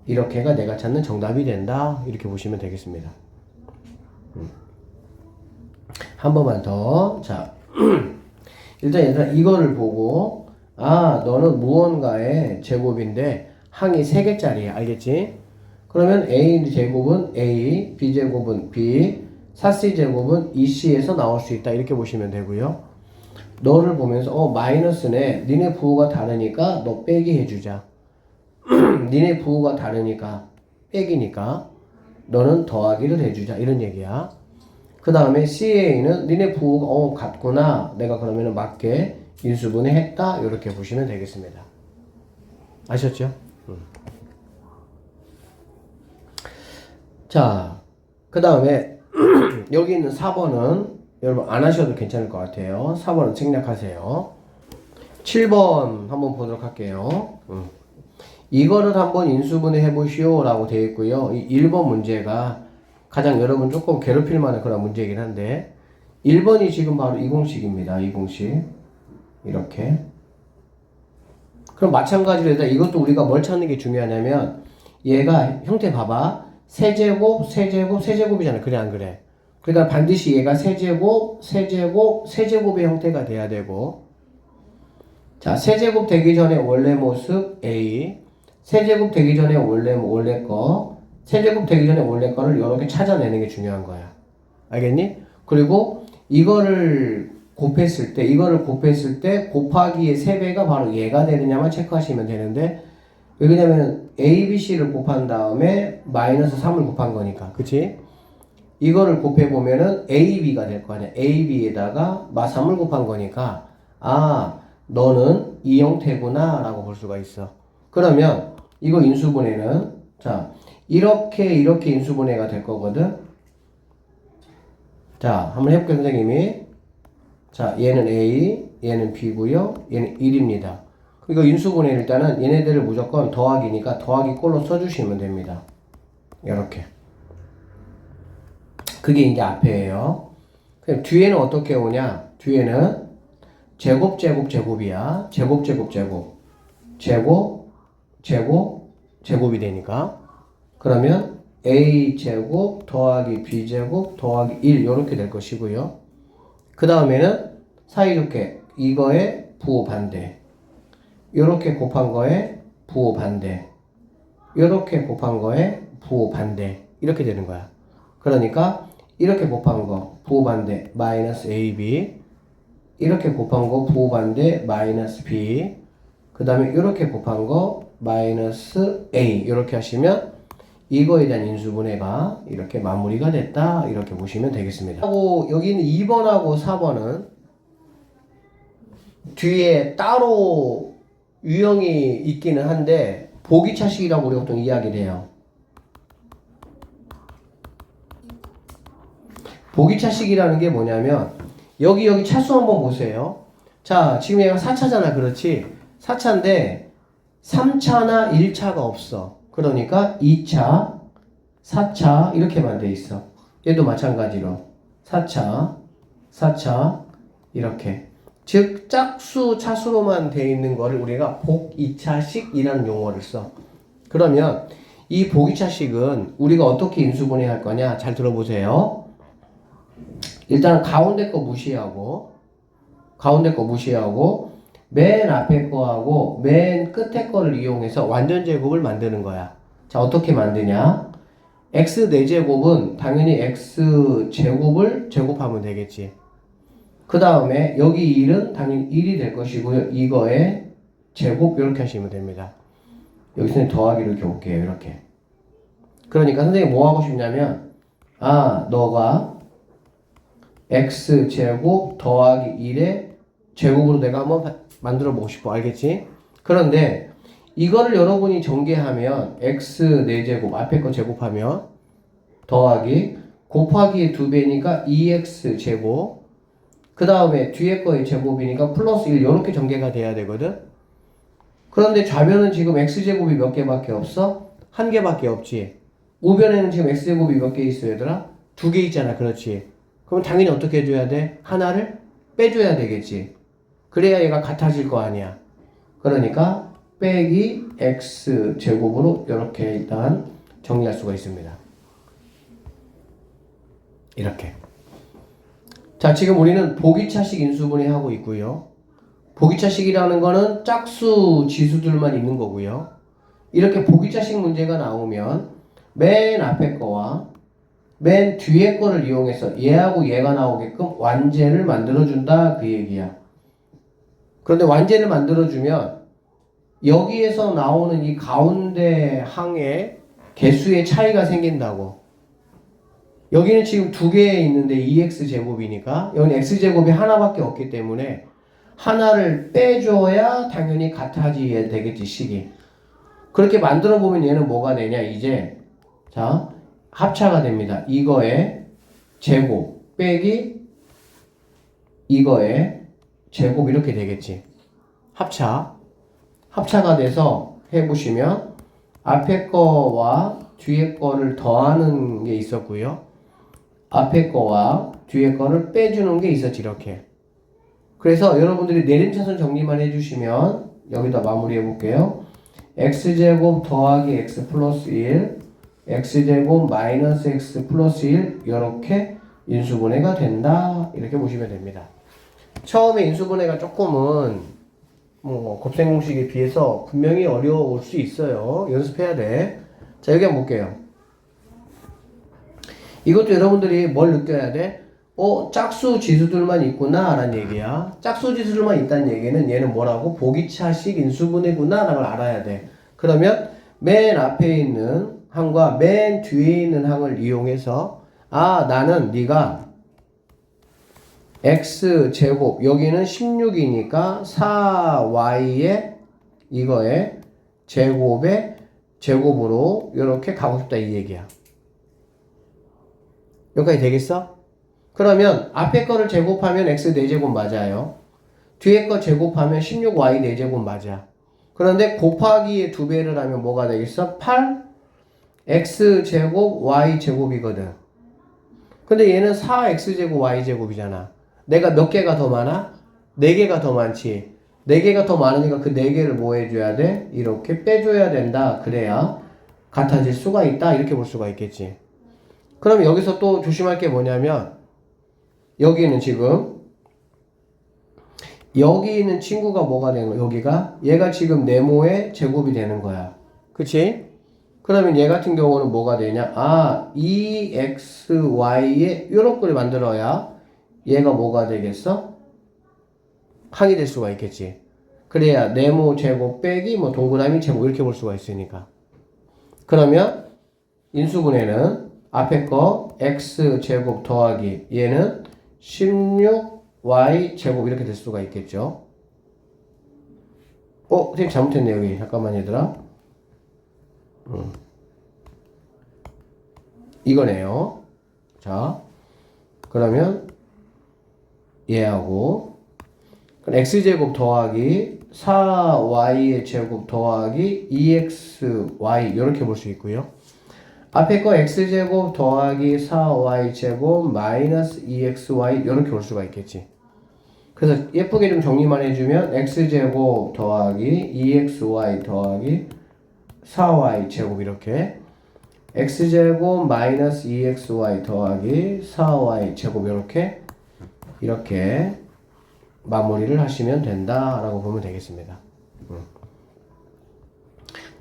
이렇게가 내가 찾는 정답이 된다. 이렇게 보시면 되겠습니다. 한 번만 더. 자, 일단 얘들아 이거를 보고 너는 무언가의 제곱인데 항이 3개짜리야. 알겠지? 그러면 A 제곱은 A, B 제곱은 B, 4C 제곱은 2C에서 나올 수 있다. 이렇게 보시면 되고요. 너를 보면서 마이너스네. 니네 부호가 다르니까 너 빼기 해주자. 니네 부호가 다르니까 빼기니까 너는 더하기를 해주자. 이런 얘기야. 그 다음에 CA는 니네 부호가 같구나. 내가 그러면 맞게 인수분해 했다. 이렇게 보시면 되겠습니다. 아셨죠? 자, 그 다음에 여기 있는 4번은 여러분 안 하셔도 괜찮을 것 같아요. 4번은 생략하세요. 7번 한번 보도록 할게요. 이거를 한번 인수분해 해보시오 라고 되어 있고요. 이 1번 문제가 가장 여러분 조금 괴롭힐 만한 그런 문제이긴 한데 1번이 지금 바로 이 공식입니다. 이 공식 이렇게. 그럼 마찬가지로 이것도 우리가 뭘 찾는 게 중요하냐면 얘가 형태 봐봐. 세제곱, 세제곱, 세제곱이잖아. 그래 안 그래? 그러니까 반드시 얘가 세제곱, 세제곱, 세제곱의 형태가 돼야 되고 자, 세제곱 되기 전에 원래 모습 A 세제곱 되기 전에 원래 거 세제곱 되기 전에 원래 거를 이렇게 찾아내는 게 중요한 거야. 알겠니? 그리고 이거를 곱했을 때 곱하기의 3배가 바로 얘가 되느냐만 체크하시면 되는데 왜냐면 A, B, C를 곱한 다음에 마이너스 3을 곱한 거니까 그치? 이거를 곱해보면은 A, B가 될 거 아니야. A, B에다가 마3을 곱한 거니까 너는 이 형태구나 라고 볼 수가 있어. 그러면 이거 인수분해는 자 이렇게 인수분해가 될 거거든. 자 한번 해볼게요 선생님이. 자 얘는 A 얘는 B고요 얘는 1입니다. 이거 인수분해 일단은 얘네들을 무조건 더하기니까 더하기 꼴로 써주시면 됩니다. 이렇게. 그게 이제 앞에예요. 그럼 뒤에는 어떻게 오냐? 뒤에는 제곱이야. 제곱이 되니까. 그러면 A제곱 더하기 B제곱 더하기 1 이렇게 될 것이고요. 그 다음에는 사이좋게 이거의 부호 반대. 이렇게 곱한 거에 부호 반대. 이렇게 곱한 거에 부호 반대. 이렇게 되는 거야. 그러니까 이렇게 곱한 거 부호 반대 마이너스 AB 이렇게 곱한 거 부호 반대 마이너스 B 그 다음에 이렇게 곱한 거 마이너스 A 이렇게 하시면 이거에 대한 인수분해가 이렇게 마무리가 됐다 이렇게 보시면 되겠습니다. 하고 여기는 2번하고 4번은 뒤에 따로 유형이 있기는 한데 보기차식이라고 우리가 보통 이야기를 해요. 보기차식이라는 게 뭐냐면 여기 차수 한번 보세요. 자 지금 얘가 4차잖아. 그렇지? 4차인데 3차나 1차가 없어. 그러니까 2차, 4차 이렇게만 돼 있어. 얘도 마찬가지로 4차 이렇게. 즉 짝수, 차수로만 돼 있는 거를 우리가 복이차식이라는 용어를 써. 그러면 이 복이차식은 우리가 어떻게 인수분해할 거냐? 잘 들어보세요. 일단 가운데 거 무시하고 맨 앞에 거하고 맨 끝에 거를 이용해서 완전 제곱을 만드는 거야. 자 어떻게 만드냐? x 4제곱은 당연히 x 제곱을 제곱하면 되겠지. 그 다음에 여기 1은 당연히 1이 될 것이고요. 이거에 제곱 이렇게 하시면 됩니다. 여기서는 더하기를 이렇게 볼게요. 이렇게. 그러니까 선생님이 뭐 하고 싶냐면 너가 x제곱 더하기 1의 제곱으로 내가 한번 만들어 보고 싶어. 알겠지? 그런데 이거를 여러분이 전개하면 x 4제곱 앞에 거 제곱하면 더하기 곱하기의 2배니까 2x제곱 그 다음에 뒤에 거의 제곱이니까 플러스 1 이렇게 전개가 돼야 되거든. 그런데 좌변은 지금 x제곱이 몇 개밖에 없어? 한 개밖에 없지. 우변에는 지금 x제곱이 몇 개 있어 얘들아? 2개 있잖아. 그렇지? 그럼 당연히 어떻게 해줘야 돼? 하나를 빼줘야 되겠지. 그래야 얘가 같아질 거 아니야. 그러니까 빼기 x 제곱으로 이렇게 일단 정리할 수가 있습니다. 이렇게. 자, 지금 우리는 보기차식 인수분해 하고 있고요. 보기차식이라는 거는 짝수 지수들만 있는 거고요. 이렇게 보기차식 문제가 나오면 맨 앞에 거와 맨 뒤에 거를 이용해서 얘하고 얘가 나오게끔 완제를 만들어준다 그 얘기야. 그런데 완제를 만들어주면 여기에서 나오는 이 가운데 항의 개수의 차이가 생긴다고. 여기는 지금 두 개 있는데 2x 제곱이니까 여기는 x 제곱이 하나밖에 없기 때문에 하나를 빼줘야 당연히 같아지게 되겠지, 식이. 그렇게 만들어 보면 얘는 뭐가 되냐, 이제. 자, 합차가 됩니다. 이거의 제곱 빼기 이거의 제곱 이렇게 되겠지. 합차가 돼서 해보시면 앞에 거와 뒤에 거를 더하는 게 있었고요. 앞에 거와 뒤에 거를 빼주는 게 있었지, 이렇게. 그래서 여러분들이 내림차순 정리만 해주시면 여기다 마무리해 볼게요. x제곱 더하기 x 플러스 1, x제곱 마이너스 x 플러스 1 이렇게 인수분해가 된다. 이렇게 보시면 됩니다. 처음에 인수분해가 조금은 곱셈 공식에 비해서 분명히 어려울 수 있어요. 연습해야 돼. 자, 여기 한번 볼게요. 이것도 여러분들이 뭘 느껴야 돼? 짝수 지수들만 있구나 라는 얘기야. 짝수 지수들만 있다는 얘기는 얘는 뭐라고? 보기차식 인수분해구나 라는 걸 알아야 돼. 그러면 맨 앞에 있는 항과 맨 뒤에 있는 항을 이용해서 나는 네가 x제곱 여기는 16이니까 4y의 이거의 제곱의 제곱으로 이렇게 가고 싶다 이 얘기야. 여기까지 되겠어? 그러면 앞에 거를 제곱하면 x 4제곱 맞아요. 뒤에 거 제곱하면 16y 4제곱 맞아. 그런데 곱하기의 2배를 하면 뭐가 되겠어? 8 x제곱 y제곱이거든. 근데 얘는 4x제곱 y제곱이잖아. 내가 몇 개가 더 많아? 4개가 더 많지. 4개가 더 많으니까 그 4개를 뭐 해줘야 돼? 이렇게 빼줘야 된다. 그래야 같아질 수가 있다. 이렇게 볼 수가 있겠지. 그럼 여기서 또 조심할 게 뭐냐면 여기는 지금 여기 있는 친구가 뭐가 되는 거야? 여기가 얘가 지금 네모의 제곱이 되는 거야. 그치? 그러면 얘 같은 경우는 뭐가 되냐? 2xy의 요런 꼴을 만들어야 얘가 뭐가 되겠어? 항이 될 수가 있겠지. 그래야 네모 제곱 빼기 동그라미 제곱 이렇게 볼 수가 있으니까. 그러면 인수분해는 앞에 거 x 제곱 더하기 얘는 16y 제곱 이렇게 될 수가 있겠죠. 선생님 잘못했네 여기. 잠깐만 얘들아. 이거네요. 자, 그러면 얘하고 x제곱 더하기 4y의 제곱 더하기 2xy 이렇게 볼 수 있고요. 앞에 거 x제곱 더하기 4y제곱 마이너스 2xy 이렇게 볼 수가 있겠지. 그래서 예쁘게 좀 정리만 해주면 x제곱 더하기 2xy 더하기 4y제곱 이렇게 x제곱 마이너스 2xy 더하기 4y제곱 이렇게 마무리를 하시면 된다라고 보면 되겠습니다.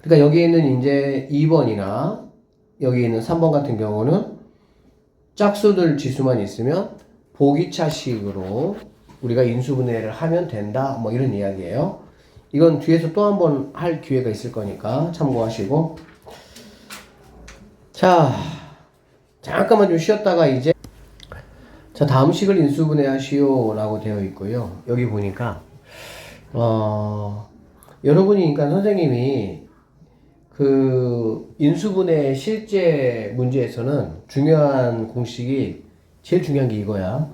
그러니까 여기 있는 이제 2번이나 여기 있는 3번 같은 경우는 짝수들 지수만 있으면 보기차식으로 우리가 인수분해를 하면 된다. 이런 이야기예요. 이건 뒤에서 또 한 번 할 기회가 있을 거니까 참고하시고. 자, 잠깐만 좀 쉬었다가 이제 자, 다음 식을 인수분해 하시오 라고 되어 있고요. 여기 보니까 여러분이 그러니까 선생님이 그 인수분해 실제 문제에서는 중요한 공식이 제일 중요한 게 이거야.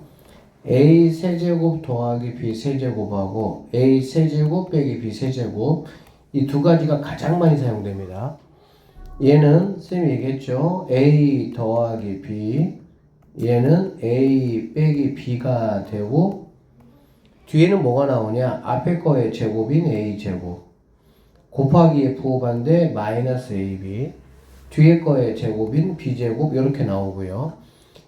a 세제곱 더하기 b 세제곱하고 a 세제곱 빼기 b 세제곱 이 두 가지가 가장 많이 사용됩니다. 얘는 쌤이 얘기했죠. a 더하기 b 얘는 a 빼기 b가 되고 뒤에는 뭐가 나오냐? 앞에 거의 제곱인 a 제곱 곱하기 F반대 마이너스 AB 뒤에 거의 제곱인 B제곱 이렇게 나오고요.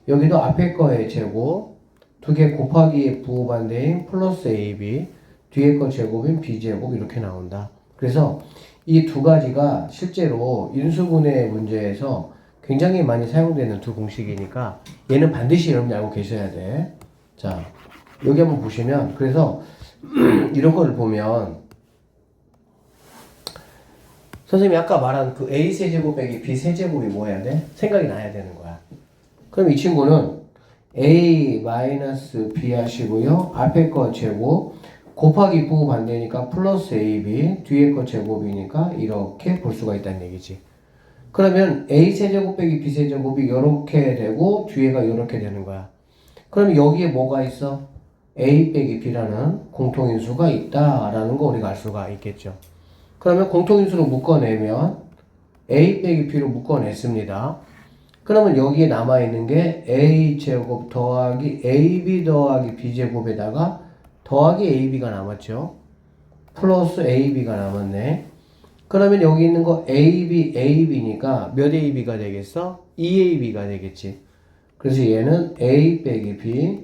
여기도 앞에 거의 제곱 두 개 곱하기 F반대인 플러스 AB 뒤에 거 제곱인 B제곱 이렇게 나온다. 그래서 이 두 가지가 실제로 인수분해 문제에서 굉장히 많이 사용되는 두 공식이니까 얘는 반드시 여러분이 알고 계셔야 돼. 자, 여기 한번 보시면 그래서 이런 거를 보면 선생님이 아까 말한 그 A 세제곱 빼기 B 세제곱이 뭐 해야 돼? 생각이 나야 되는 거야. 그럼 이 친구는 A 마이너스 B 하시고요. 앞에 거 제곱 곱하기 부호 반대니까 플러스 AB 뒤에 거 제곱이니까 이렇게 볼 수가 있다는 얘기지. 그러면 A 세제곱 빼기 B 세제곱이 이렇게 되고 뒤에가 이렇게 되는 거야. 그럼 여기에 뭐가 있어? A 빼기 B라는 공통인수가 있다라는 거 우리가 알 수가 있겠죠. 그러면 공통인수로 묶어내면 A 빼기 B로 묶어냈습니다. 그러면 여기에 남아있는 게 A제곱 더하기 AB 더하기 B제곱에다가 더하기 AB가 남았죠. 플러스 AB가 남았네. 그러면 여기 있는 거 AB니까 몇 AB가 되겠어? 2AB가 되겠지. 그래서 얘는 A 빼기 B,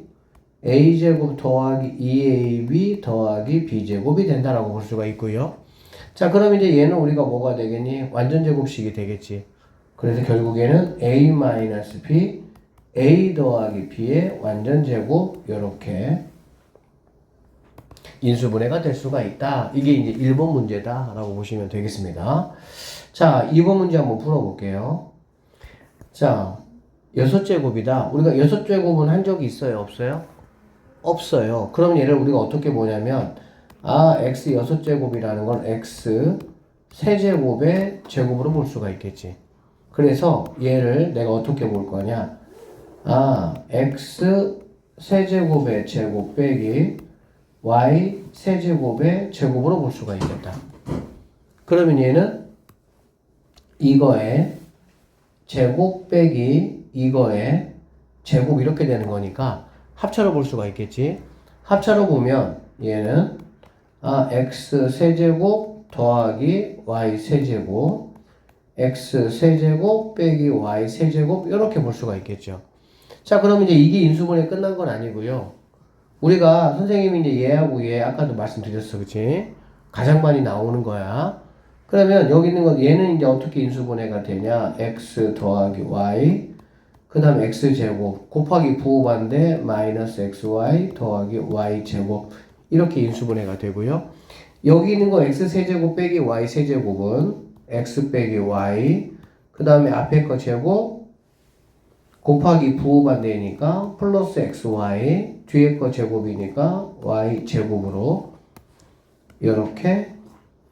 A제곱 더하기 2AB 더하기 B제곱이 된다라고 볼 수가 있고요. 자, 그럼 이제 얘는 우리가 뭐가 되겠니? 완전 제곱식이 되겠지. 그래서 결국에는 A-B, A 더하기 B의 완전 제곱, 요렇게 인수분해가 될 수가 있다. 이게 이제 1번 문제다 라고 보시면 되겠습니다. 자, 2번 문제 한번 풀어볼게요. 자, 6제곱이다. 우리가 6제곱은 한 적이 있어요? 없어요? 없어요. 그럼 얘를 우리가 어떻게 보냐면 x 6제곱이라는 건 x 세제곱의 제곱으로 볼 수가 있겠지. 그래서 얘를 내가 어떻게 볼 거냐. x 세제곱의 제곱 빼기 y 세제곱의 제곱으로 볼 수가 있겠다. 그러면 얘는 이거의 제곱 빼기 이거의 제곱 이렇게 되는 거니까 합차로 볼 수가 있겠지. 합차로 보면 얘는 x 세제곱 더하기 y 세제곱 x 세제곱 빼기 y 세제곱 이렇게 볼 수가 있겠죠. 자, 그럼 이제 이게 인수분해 끝난 건 아니고요. 우리가 선생님이 이제 얘하고 얘 아까도 말씀드렸어, 그치? 가장 많이 나오는 거야. 그러면 여기 있는 건 얘는 이제 어떻게 인수분해가 되냐? x 더하기 y 그 다음 x제곱 곱하기 부호반대 마이너스 xy 더하기 y제곱 이렇게 인수분해가 되고요. 여기 있는 거 x세제곱 빼기 y세제곱은 x 빼기 y 그 다음에 앞에 거 제곱 곱하기 부호반대니까 플러스 xy 뒤에 거 제곱이니까 y제곱으로 이렇게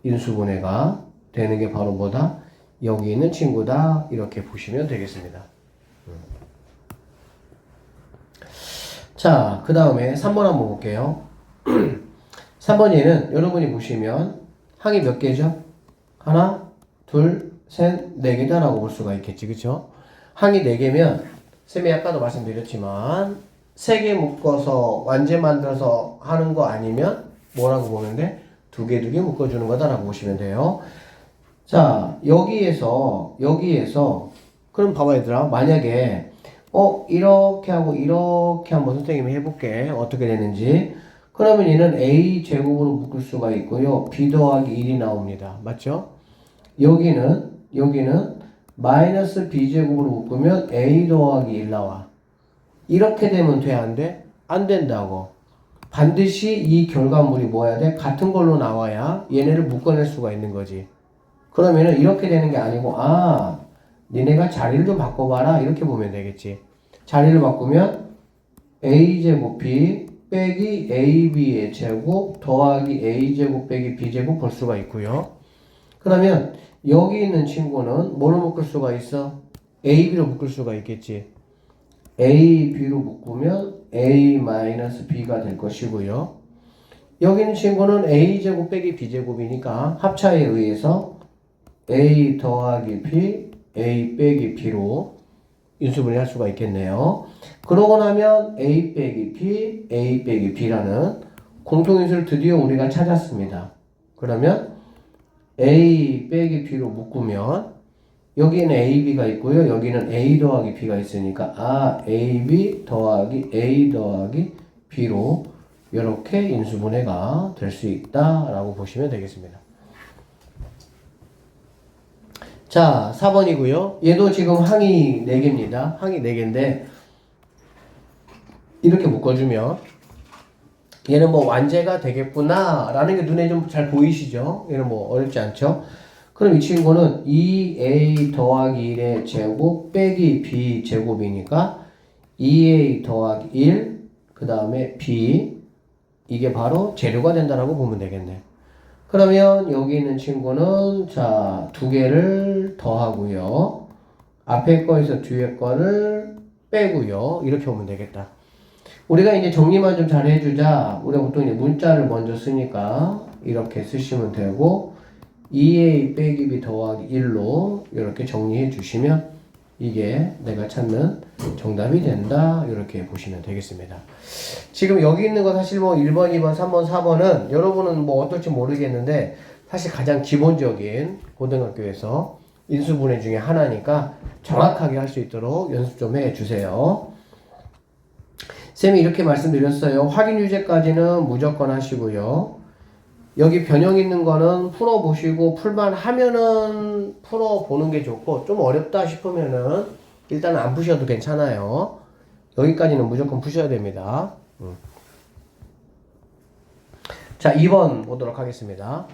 인수분해가 되는 게 바로 뭐다? 여기 있는 친구다 이렇게 보시면 되겠습니다. 자, 그 다음에 3번 한번 볼게요. 3번 얘는 여러분이 보시면 항이 몇 개죠? 하나, 둘, 셋, 네 개다라고 볼 수가 있겠지, 그쵸? 항이 4개면 쌤이 아까도 말씀드렸지만 3개 묶어서 완제 만들어서 하는 거 아니면 뭐라고 보는데 2개 묶어주는 거다라고 보시면 돼요. 자, 여기에서 그럼 봐봐 얘들아, 만약에 이렇게 하고 이렇게 한번 선생님이 해볼게. 어떻게 되는지. 그러면 얘는 a 제곱으로 묶을 수가 있고요. b 더하기 1이 나옵니다. 맞죠? 여기는 마이너스 b 제곱으로 묶으면 a 더하기 1 나와. 이렇게 되면 돼, 안 돼? 안 된다고. 반드시 이 결과물이 뭐야 돼? 같은 걸로 나와야 얘네를 묶어낼 수가 있는 거지. 그러면은 이렇게 되는 게 아니고 니네가 자리를 좀 바꿔봐라 이렇게 보면 되겠지. 자리를 바꾸면 a제곱 b 빼기 ab의 제곱 더하기 a제곱 빼기 b제곱 볼 수가 있고요. 그러면 여기 있는 친구는 뭐로 묶을 수가 있어? ab로 묶을 수가 있겠지. ab로 묶으면 a-b가 될 것이고요. 여기 있는 친구는 a제곱 빼기 b제곱이니까 합차에 의해서 a 더하기 b, a 빼기 b로 인수분해 할 수가 있겠네요. 그러고 나면 a 빼기 b, a 빼기 b라는 공통인수를 드디어 우리가 찾았습니다. 그러면 A 빼기 B로 묶으면 여기는 AB가 있고요. 여기는 A 더하기 B가 있으니까 AB 더하기 A 더하기 B로 이렇게 인수분해가 될 수 있다라고 보시면 되겠습니다. 자, 4번이고요. 얘도 지금 항이 4개입니다. 항이 4개인데 이렇게 묶어주면 얘는 뭐 완제가 되겠구나 라는 게 눈에 좀 잘 보이시죠? 얘는 뭐 어렵지 않죠? 그럼 이 친구는 2a 더하기 1의 제곱 빼기 b 제곱이니까 2a 더하기 1 그 다음에 b 이게 바로 재료가 된다라고 보면 되겠네. 그러면 여기 있는 친구는 자, 2개를 더하고요. 앞에 거에서 뒤에 거를 빼고요. 이렇게 보면 되겠다. 우리가 이제 정리만 좀 잘 해주자. 우리가 보통 이제 문자를 먼저 쓰니까 이렇게 쓰시면 되고 2a 빼기 b 더하기 1로 이렇게 정리해 주시면 이게 내가 찾는 정답이 된다. 이렇게 보시면 되겠습니다. 지금 여기 있는 거 사실 뭐 1번, 2번, 3번, 4번은 여러분은 뭐 어떨지 모르겠는데 사실 가장 기본적인 고등학교에서 인수분해 중에 하나니까 정확하게 할 수 있도록 연습 좀 해 주세요. 쌤이 이렇게 말씀드렸어요. 확인 유제까지는 무조건 하시고요. 여기 변형 있는 거는 풀어보시고 풀만 하면은 풀어보는 게 좋고 좀 어렵다 싶으면은 일단 안 푸셔도 괜찮아요. 여기까지는 무조건 푸셔야 됩니다. 자, 2번 보도록 하겠습니다.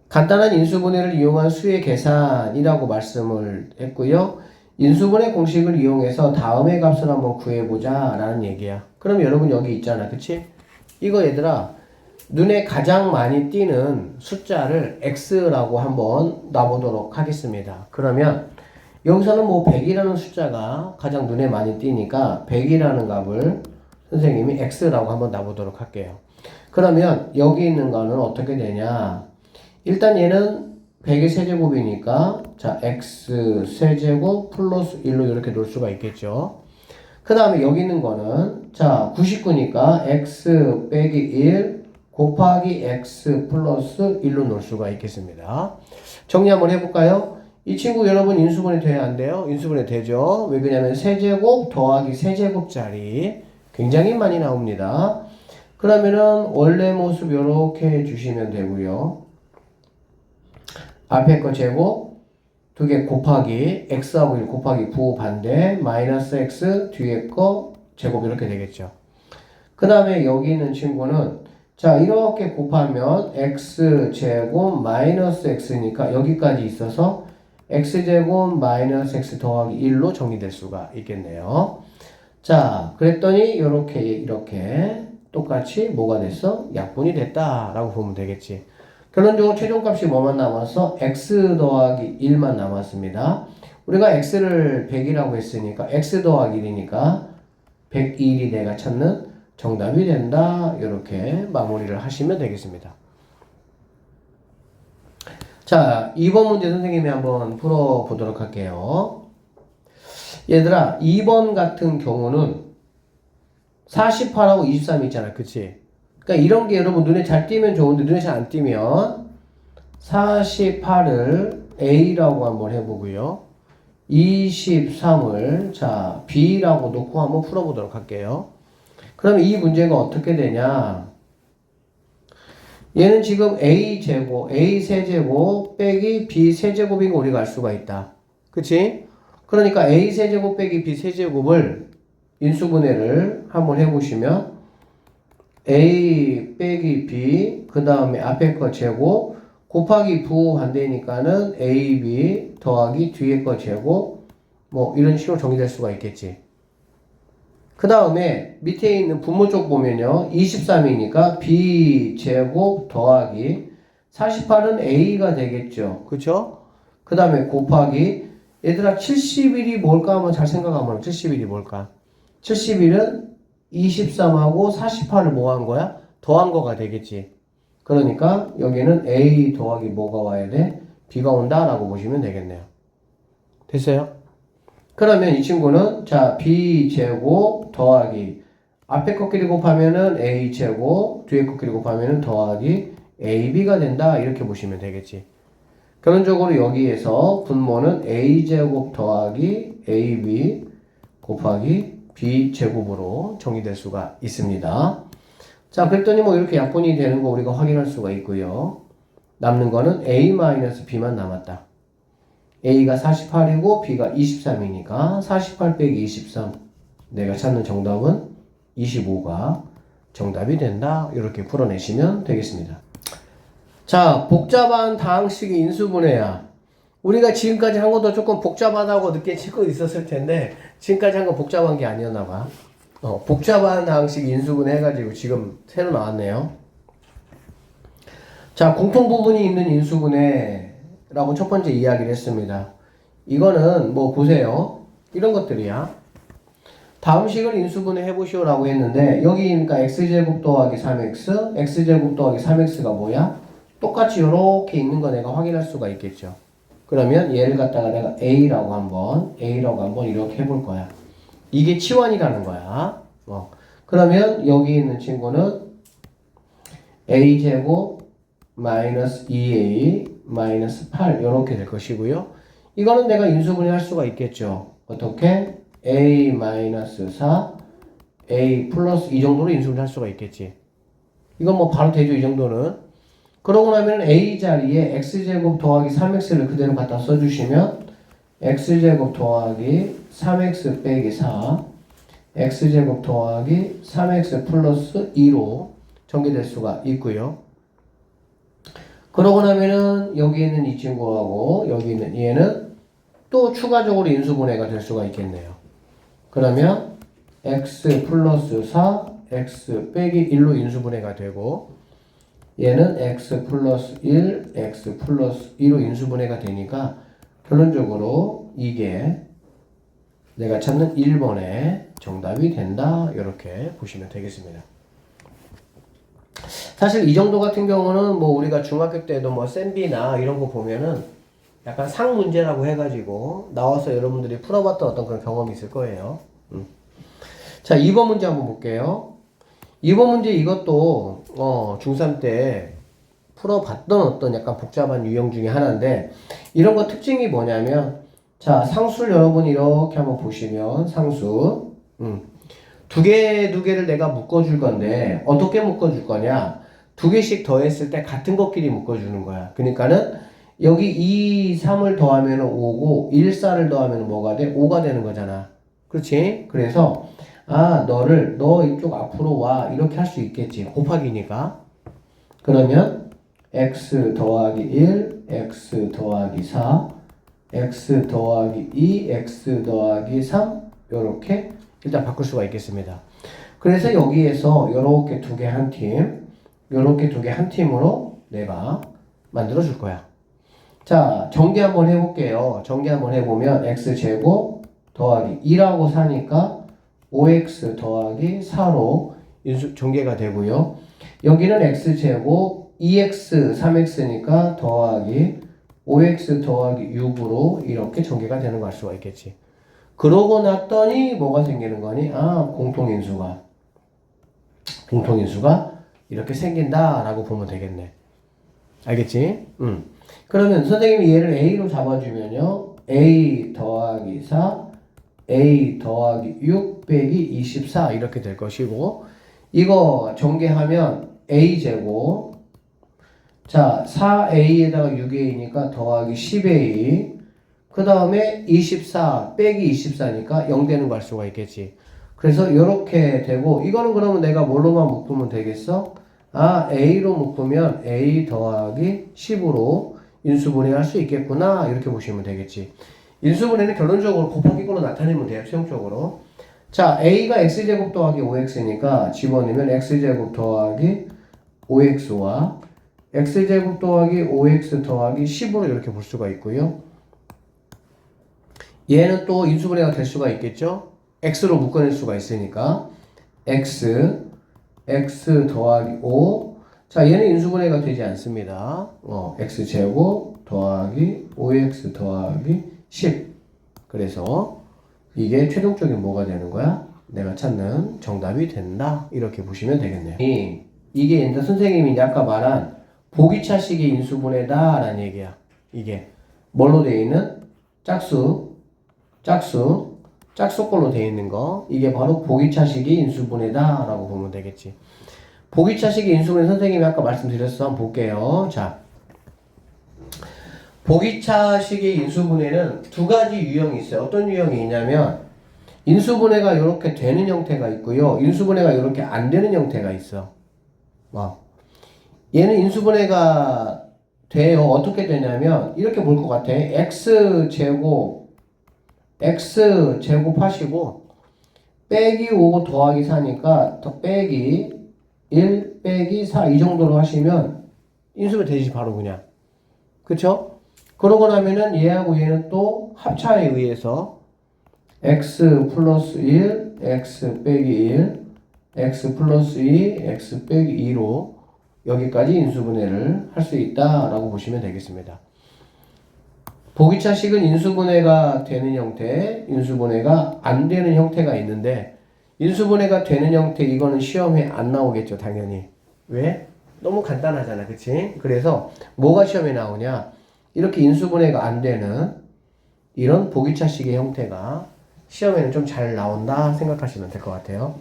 간단한 인수분해를 이용한 수의 계산이라고 말씀을 했고요. 인수분해 공식을 이용해서 다음의 값을 한번 구해보자 라는 얘기야. 그럼 여러분 여기 있잖아. 그치? 이거 얘들아 눈에 가장 많이 띄는 숫자를 x라고 한번 놔보도록 하겠습니다. 그러면 여기서는 뭐 100이라는 숫자가 가장 눈에 많이 띄니까 100이라는 값을 선생님이 x라고 한번 놔보도록 할게요. 그러면 여기 있는 거는 어떻게 되냐? 일단 얘는 100의 세제곱이니까 자 x 세제곱 플러스 1로 이렇게 놓을 수가 있겠죠. 그 다음에 여기 있는 거는 자 99니까 x 빼기 1 곱하기 x 플러스 1로 놓을 수가 있겠습니다. 정리 한번 해볼까요? 이 친구 여러분 인수분해 돼야 안 돼요? 인수분해 되죠. 왜 그러냐면 세제곱 더하기 세제곱짜리 굉장히 많이 나옵니다. 그러면은 원래 모습 이렇게 해주시면 되고요. 앞에 거 제곱 2개 곱하기 x하고 1 곱하기 부호 반대 마이너스 x 뒤에 거 제곱 이렇게 되겠죠. 그 다음에 여기 있는 친구는 자 이렇게 곱하면 x제곱 마이너스 x니까 여기까지 있어서 x제곱 마이너스 x 더하기 1로 정리될 수가 있겠네요. 자 그랬더니 이렇게 똑같이 뭐가 됐어? 약분이 됐다라고 보면 되겠지. 결론적으로 최종값이 뭐만 남았어? x 더하기 1만 남았습니다. 우리가 x를 100이라고 했으니까 x 더하기 1이니까 101이 내가 찾는 정답이 된다. 이렇게 마무리를 하시면 되겠습니다. 자, 2번 문제 선생님이 한번 풀어보도록 할게요. 얘들아, 2번 같은 경우는 48하고 23이 있잖아. 그치? 그러니까 이런 게 여러분 눈에 잘 띄면 좋은데 눈에 잘 안 띄면 48을 A라고 한번 해보고요. 23을 자 B라고 놓고 한번 풀어보도록 할게요. 그럼 이 문제가 어떻게 되냐? 얘는 지금 A 제곱, A 세제곱 빼기 B 세제곱인 거 우리가 알 수가 있다. 그치? 그러니까 A 세제곱 빼기 B 세제곱을 인수분해를 한번 해보시면 A 빼기 B 그 다음에 앞에 거 제곱 곱하기 부호 반대니까는 AB 더하기 뒤에 거 제곱 뭐 이런 식으로 정리될 수가 있겠지. 그 다음에 밑에 있는 분모 쪽 보면요 23이니까 B 제곱 더하기 48은 A가 되겠죠. 그쵸? 그 다음에 곱하기 얘들아 71이 뭘까 한번 잘 생각하면 71이 뭘까? 71은 23하고 48을 뭐 한 거야? 더한 거가 되겠지. 그러니까 여기는 A 더하기 뭐가 와야 돼? B가 온다 라고 보시면 되겠네요. 됐어요? 그러면 이 친구는 자 B 제곱 더하기 앞에 것끼리 곱하면은 A 제곱 뒤에 것끼리 곱하면은 더하기 AB가 된다. 이렇게 보시면 되겠지. 결론적으로 여기에서 분모는 A제곱 더하기 AB 곱하기 B제곱으로 정의될 수가 있습니다. 자, 그랬더니 뭐 이렇게 약분이 되는 거 우리가 확인할 수가 있고요. 남는 거는 A-B만 남았다. A가 48이고 B가 23이니까 48 빼기 23. 내가 찾는 정답은 25가 정답이 된다. 이렇게 풀어내시면 되겠습니다. 자, 복잡한 다항식의 인수분해야. 우리가 지금까지 한 것도 조금 복잡하다고 느끼실 거 있었을 텐데 지금까지 한 건 복잡한 게 아니었나 봐. 복잡한 다항식 인수분해 해가지고 지금 새로 나왔네요. 자, 공통부분이 있는 인수분해라고 첫 번째 이야기를 했습니다. 이거는 뭐 보세요. 이런 것들이야. 다음 식을 인수분해 해보시오 라고 했는데 여기 그러니까 x제곱 더하기 3x, x제곱 더하기 3x가 뭐야? 똑같이 이렇게 있는 거 내가 확인할 수가 있겠죠. 그러면 얘를 갖다가 내가 A라고 한번 이렇게 해볼 거야. 이게 치환이라는 거야. 그러면 여기 있는 친구는 A제곱 마이너스 2A 마이너스 8 이렇게 될 것이고요. 이거는 내가 인수분해 할 수가 있겠죠. 어떻게? A 마이너스 4 A 플러스 이 정도로 인수분해 할 수가 있겠지. 이건 뭐 바로 되죠. 이 정도는. 그러고 나면 A 자리에 x제곱 더하기 3x를 그대로 갖다 써주시면 x제곱 더하기 3x 빼기 4 x제곱 더하기 3x 플러스 2로 전개될 수가 있고요. 그러고 나면은 여기 있는 이 친구하고 여기 있는 얘는 또 추가적으로 인수분해가 될 수가 있겠네요. 그러면 x 플러스 4 x 빼기 1로 인수분해가 되고 얘는 x 플러스 1, x 플러스 2로 인수분해가 되니까 결론적으로 이게 내가 찾는 1번의 정답이 된다. 이렇게 보시면 되겠습니다. 사실 이 정도 같은 경우는 뭐 우리가 중학교 때도 뭐 쌤비나 이런 거 보면은 약간 상 문제라고 해가지고 나와서 여러분들이 풀어봤던 어떤 그런 경험이 있을 거예요. 자, 2번 문제 한번 볼게요. 2번 문제 이것도 중3 때 풀어봤던 어떤 약간 복잡한 유형 중에 하나인데 이런 거 특징이 뭐냐면 자, 상수를 여러분이 이렇게 한번 보시면 상수 두 개를 내가 묶어줄 건데 어떻게 묶어줄 거냐, 두 개씩 더했을 때 같은 것끼리 묶어주는 거야. 그러니까는 여기 2, 3을 더하면 5고 1, 4를 더하면 뭐가 돼? 5가 되는 거잖아. 그렇지? 그래서 너 이쪽 앞으로 와 이렇게 할 수 있겠지. 곱하기니까. 그러면 x 더하기 1, x 더하기 4, x 더하기 2, x 더하기 3 요렇게 일단 바꿀 수가 있겠습니다. 그래서 여기에서 요렇게 두 개 한 팀, 요렇게 두 개 한 팀으로 내가 만들어 줄 거야. 자, 전개 한번 해볼게요. 전개 한번 해보면 x제곱 더하기 2라고 사니까 5x 더하기 4로 전개가 되고요. 여기는 x제곱 2x 3x니까 더하기 5x 더하기 6으로 이렇게 전개가 되는 거 알 수가 있겠지. 그러고 났더니 뭐가 생기는 거니? 공통인수가 이렇게 생긴다라고 보면 되겠네. 알겠지? 그러면 선생님이 얘를 A로 잡아주면요. A 더하기 4 A 더하기 6 빼기 24 이렇게 될 것이고, 이거 전개하면 A제곱, 자 4A에다가 6A니까 더하기 10A, 그 다음에 24 빼기 24니까 0 되는 거 알 수가 있겠지. 그래서 이렇게 되고, 이거는 그러면 내가 뭘로만 묶으면 되겠어? A로 묶으면 A 더하기 10으로 인수분해 할 수 있겠구나 이렇게 보시면 되겠지. 인수분해는 결론적으로 곱하기꼴로 나타내면 돼요. 수용적으로. 자, A가 X제곱 더하기 5X니까 집어넣으면 X제곱 더하기 5X와 X제곱 더하기 5X 더하기 10으로 이렇게 볼 수가 있고요. 얘는 또 인수분해가 될 수가 있겠죠. X로 묶어낼 수가 있으니까 X 더하기 5. 자, 얘는 인수분해가 되지 않습니다. X제곱 더하기 5X 더하기 10. 그래서 이게 최종적인 뭐가 되는 거야? 내가 찾는 정답이 된다. 이렇게 보시면 되겠네요. 이게 이제 선생님이 아까 말한 보기차식의 인수분해다 라는 얘기야. 이게 뭘로 되어 있는? 짝수꼴로 되어 있는 거. 이게 바로 보기차식의 인수분해다 라고 보면 되겠지. 보기차식의 인수분해 선생님이 아까 말씀드렸어. 한번 볼게요. 자, 보기차식의 인수분해는 두 가지 유형이 있어요. 어떤 유형이 있냐면 인수분해가 이렇게 되는 형태가 있고요. 인수분해가 이렇게 안 되는 형태가 있어. 얘는 인수분해가 돼요. 어떻게 되냐면 이렇게 볼 것 같아. x제곱 하시고 빼기 5 더하기 4니까 더 빼기 1 빼기 4 이 정도로 하시면 인수분해 되지 바로 그냥. 그쵸? 그러고 나면은 얘하고 얘는 또 합차에 의해서 x 플러스 1 x 빼기 1 x 플러스 2 x 빼기 2로 여기까지 인수분해를 할 수 있다라고 보시면 되겠습니다. 보기차식은 인수분해가 되는 형태, 인수분해가 안 되는 형태가 있는데 인수분해가 되는 형태 이거는 시험에 안 나오겠죠, 당연히. 왜? 너무 간단하잖아, 그치? 그래서 뭐가 시험에 나오냐? 이렇게 인수분해가 안 되는 이런 보기차식의 형태가 시험에는 좀 잘 나온다 생각하시면 될 것 같아요.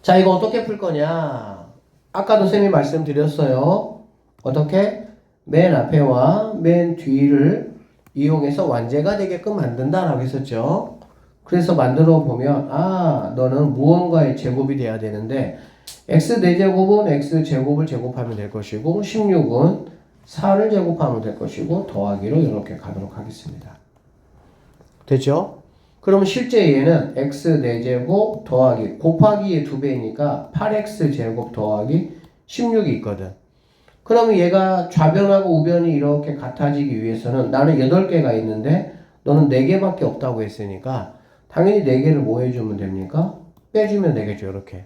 자, 이거 어떻게 풀 거냐? 아까도 쌤이 말씀드렸어요. 어떻게? 맨 앞에와 맨 뒤를 이용해서 완제가 되게끔 만든다라고 했었죠. 그래서 만들어 보면 너는 무언가의 제곱이 돼야 되는데 x 4제곱은 x 제곱을 제곱하면 될 것이고 16은 4를 제곱하면 될 것이고 더하기로 이렇게 가도록 하겠습니다. 됐죠? 그럼 실제 얘는 x 4제곱 더하기 곱하기의 2배이니까 8x 제곱 더하기 16이 있거든. 그러면 얘가 좌변하고 우변이 이렇게 같아지기 위해서는 나는 8개가 있는데 너는 4개밖에 없다고 했으니까 당연히 4개를 뭐 해주면 됩니까? 빼주면 되겠죠. 이렇게.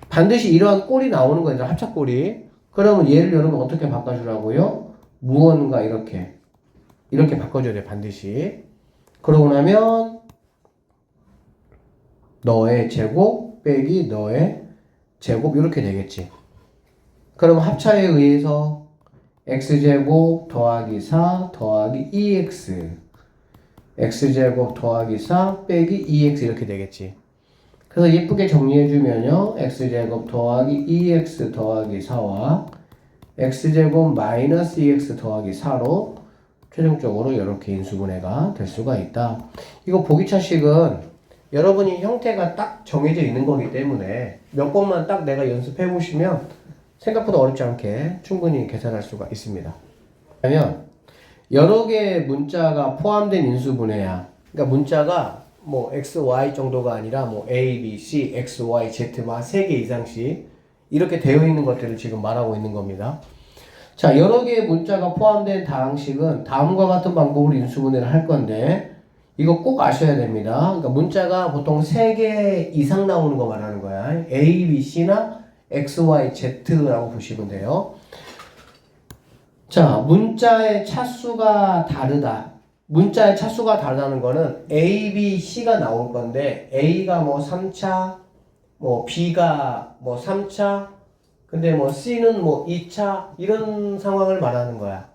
반드시 이러한 꼴이 나오는 거예요. 합차꼴이. 그러면 얘를 여러분 어떻게 바꿔주라고요? 무언가 이렇게 바꿔줘야 돼. 반드시. 그러고 나면 너의 제곱 빼기 너의 제곱 이렇게 되겠지. 그럼 합차에 의해서 x제곱 더하기 4 더하기 2x x제곱 더하기 4 빼기 2x 이렇게 되겠지. 그래서 예쁘게 정리해주면요. x제곱 더하기 2x 더하기 4와 x제곱 마이너스 2x 더하기 4로 최종적으로 이렇게 인수분해가 될 수가 있다. 이거 보기차식은 여러분이 형태가 딱 정해져 있는 거기 때문에 몇 번만 딱 내가 연습해 보시면 생각보다 어렵지 않게 충분히 계산할 수가 있습니다. 그러면 여러 개의 문자가 포함된 인수분해야. 그러니까 문자가 뭐 x, y 정도가 아니라 뭐 a, b, c, x, y, z 막 3개 이상씩 이렇게 되어 있는 것들을 지금 말하고 있는 겁니다. 자, 여러 개의 문자가 포함된 다항식은 다음과 같은 방법으로 인수분해를 할 건데 이거 꼭 아셔야 됩니다. 그러니까 문자가 보통 3개 이상 나오는 거 말하는 거야. a, b, c나 x, y, z라고 보시면 돼요. 자, 문자의 차수가 다르다. 문자의 차수가 다르다는 거는 A, B, C가 나올 건데 A가 뭐 3차, 뭐 B가 뭐 3차, 근데 뭐 C는 뭐 2차 이런 상황을 말하는 거야.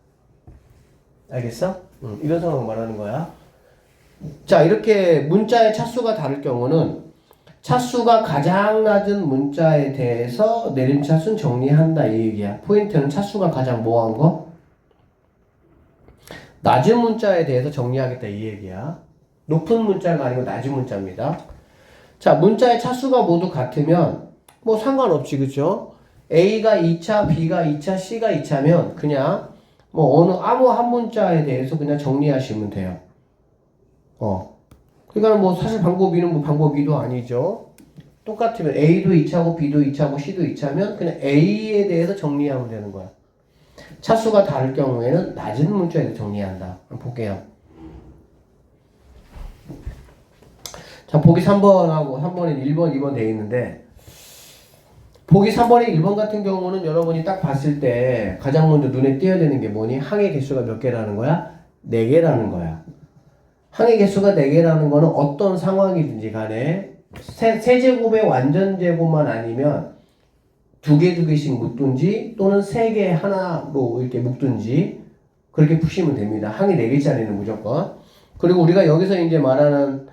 알겠어? 이런 상황을 말하는 거야. 자, 이렇게 문자의 차수가 다를 경우는 차수가 가장 낮은 문자에 대해서 내림차순 정리한다 이 얘기야. 포인트는 차수가 가장 뭐한 거? 낮은 문자에 대해서 정리하겠다 이 얘기야. 높은 문자가 아니고 낮은 문자입니다. 자, 문자의 차수가 모두 같으면 뭐 상관없지, 그죠? A가 2차, B가 2차, C가 2차면 그냥 뭐 아무 한 문자에 대해서 그냥 정리하시면 돼요. 그러니까 뭐 사실 방법 2는 뭐 방법 2도 아니죠. 똑같으면 A도 2차고 B도 2차고 C도 2차면 그냥 A에 대해서 정리하면 되는 거야. 차수가 다를 경우에는 낮은 문자에 대해서 정리한다. 한번 볼게요. 자, 보기 3번하고 3번에 1번, 2번 되어 있는데 보기 3번에 1번 같은 경우는 여러분이 딱 봤을 때 가장 먼저 눈에 띄어야 되는 게 뭐니? 항의 개수가 몇 개라는 거야? 4개라는 거야. 항의 개수가 4개라는 거는 어떤 상황이든지 간에 세제곱의 완전 제곱만 아니면 두 개 두 개씩 묶든지 또는 세 개 하나로 이렇게 묶든지 그렇게 푸시면 됩니다. 항이 4개짜리는 무조건. 그리고 우리가 여기서 이제 말하는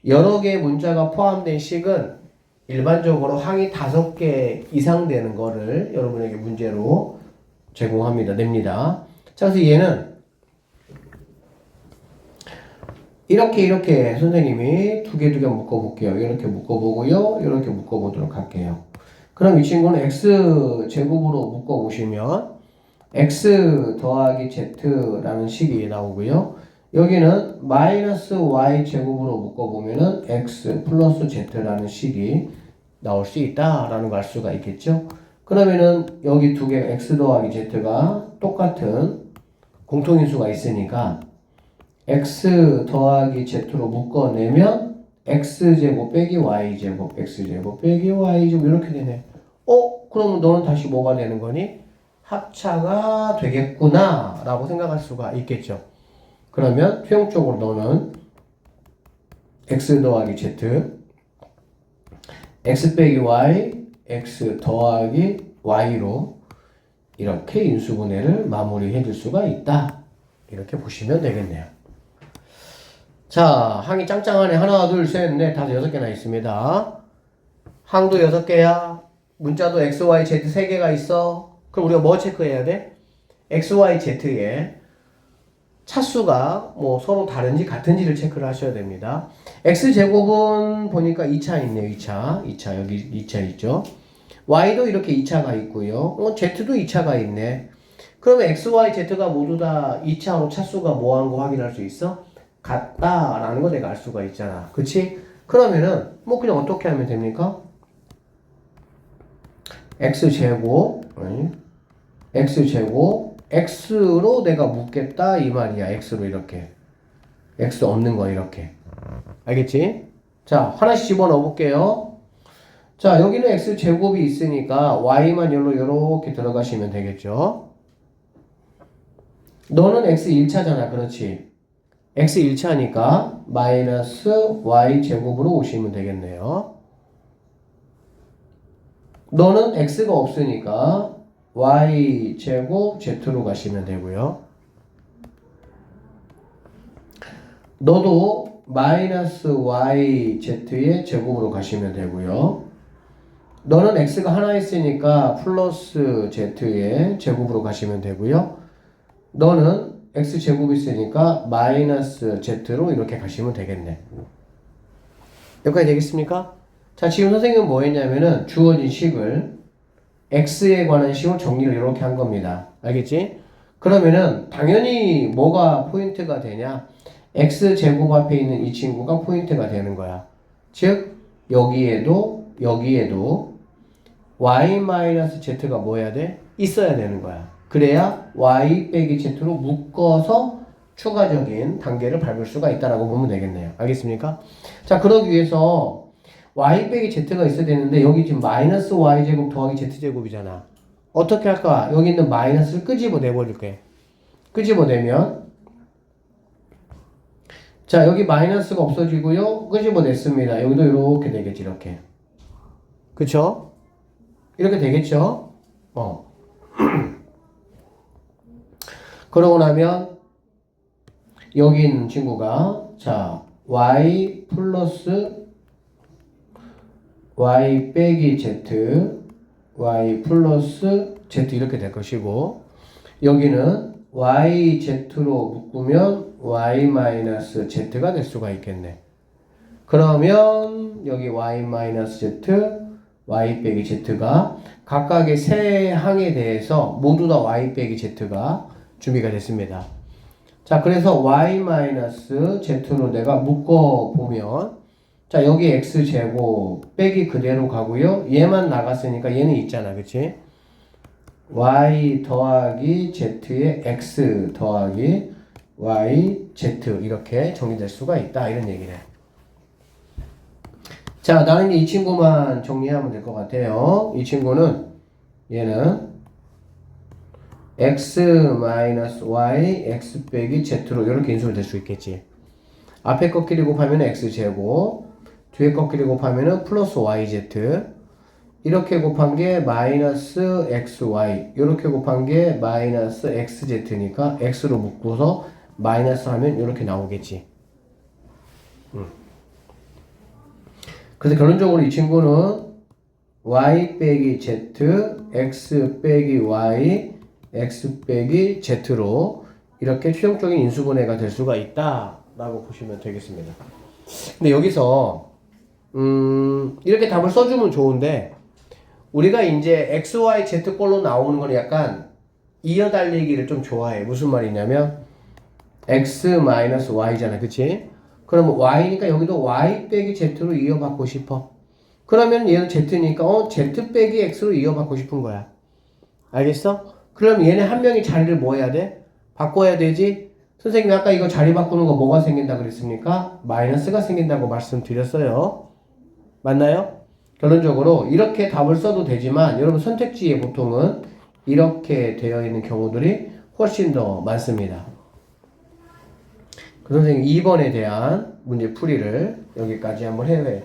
여러 개의 문자가 포함된 식은 일반적으로 항이 5개 이상 되는 거를 여러분에게 문제로 제공합니다. 냅니다. 자, 그래서 얘는 이렇게 선생님이 두 개 묶어볼게요. 이렇게 묶어보고요. 이렇게 묶어보도록 할게요. 그럼 이 친구는 x제곱으로 묶어보시면 x 더하기 z라는 식이 나오고요. 여기는 마이너스 y제곱으로 묶어보면은 x 플러스 z라는 식이 나올 수 있다라는 걸 알 수가 있겠죠. 그러면은 여기 두 개 x 더하기 z가 똑같은 공통인수가 있으니까 x 더하기 z로 묶어내면 x제곱 빼기 y제곱 x제곱 빼기 y제곱 이렇게 되네. 그러면 너는 다시 뭐가 되는 거니? 합차가 되겠구나 라고 생각할 수가 있겠죠. 그러면 최종적으로 너는 x 더하기 z x 빼기 y x 더하기 y로 이렇게 인수분해를 마무리해 줄 수가 있다. 이렇게 보시면 되겠네요. 자, 항이 짱짱하네. 하나, 둘, 셋, 넷, 다섯, 6개나 있습니다. 항도 6개야. 문자도 x, y, z 3개가 있어. 그럼 우리가 뭐 체크해야 돼? x, y, z에 차수가 뭐 서로 다른지 같은지를 체크를 하셔야 됩니다. x제곱은 보니까 2차 있네요. 2차 여기 2차 있죠. y도 이렇게 2차가 있고요. z도 2차가 있네. 그러면 x, y, z가 모두 다 2차로 차수가 뭐한 거 확인할 수 있어? 같다라는 거 내가 알 수가 있잖아. 그치? 그러면은 뭐 그냥 어떻게 하면 됩니까? x제곱 x로 내가 묶겠다 이 말이야. x로 이렇게 x 없는 거 이렇게 알겠지? 자, 하나씩 집어넣어 볼게요. 자, 여기는 x제곱이 있으니까 y만 열로 이렇게 들어가시면 되겠죠. 너는 x 1차잖아. 그렇지? x 1차니까 마이너스 y제곱으로 오시면 되겠네요. 너는 x가 없으니까 y제곱 z로 가시면 되고요. 너도 마이너스 yz의 제곱으로 가시면 되고요. 너는 x가 하나 있으니까 플러스 z의 제곱으로 가시면 되고요. 너는 x제곱이 있으니까 마이너스 z로 이렇게 가시면 되겠네. 여기까지 되겠습니까? 자, 지금 선생님은 뭐 했냐면은 주어진 식을 x에 관한 식으로 정리를 이렇게 한 겁니다. 알겠지? 그러면은 당연히 뭐가 포인트가 되냐? x제곱 앞에 있는 이 친구가 포인트가 되는 거야. 즉 여기에도 y-z가 뭐 해야 돼? 있어야 되는 거야. 그래야 y 빼기 z로 묶어서 추가적인 단계를 밟을 수가 있다라고 보면 되겠네요. 알겠습니까? 자, 그러기 위해서 y 빼기 z가 있어야 되는데 여기 지금 마이너스 y제곱 더하기 z제곱이잖아. 어떻게 할까? 여기 있는 마이너스를 끄집어 내버릴게. 끄집어내면 자, 여기 마이너스가 없어지고요. 끄집어냈습니다. 여기도 이렇게 되겠지. 이렇게. 그쵸? 이렇게 되겠죠? 그러고 나면 여기 있는 친구가 자 y 플러스 y 빼기 z y 플러스 z 이렇게 될 것이고 여기는 yz로 묶으면 y 마이너스 z가 될 수가 있겠네. 그러면 여기 y 마이너스 z y 빼기 z가 각각의 세 항에 대해서 모두 다 y 빼기 z가 준비가 됐습니다. 자, 그래서 y-z로 내가 묶어보면 자, 여기 x제곱 빼기 그대로 가고요. 얘만 나갔으니까 얘는 있잖아. 그치? y 더하기 z의 x 더하기 yz 이렇게 정리될 수가 있다. 이런 얘기네. 자, 나는 이 친구만 정리하면 될 것 같아요. 이 친구는 얘는 x-y x 빼기 z로 이렇게 인수가 될 수 있겠지. 앞에 꺾기를 곱하면 x제곱 뒤에 꺾기를 곱하면 플러스 yz 이렇게 곱한 게 마이너스 xy, 이렇게 곱한 게 마이너스 xz니까 x로 묶고서 마이너스 하면 이렇게 나오겠지. 그래서 결론적으로 이 친구는 y 빼기 z, x 빼기 y, x 빼기 z로 이렇게 최종적인 인수분해가 될 수가 있다라고 보시면 되겠습니다. 근데 여기서 이렇게 답을 써주면 좋은데 우리가 이제 x, y, z 꼴로 나오는 건 약간 이어달리기를 좀 좋아해. 무슨 말이냐면 x 마이너스 y잖아, 그치? 그러면 y니까 여기도 y 빼기 z로 이어받고 싶어. 그러면 얘는 z니까 z 빼기 x로 이어받고 싶은 거야. 알겠어? 그럼 얘네 한 명이 자리를 뭐 해야 돼? 바꿔야 되지? 선생님이 아까 이거 자리 바꾸는 거 뭐가 생긴다 그랬습니까? 마이너스가 생긴다고 말씀드렸어요. 맞나요? 결론적으로 이렇게 답을 써도 되지만 여러분 선택지에 보통은 이렇게 되어 있는 경우들이 훨씬 더 많습니다. 그 선생님 2번에 대한 문제 풀이를 여기까지 한번 해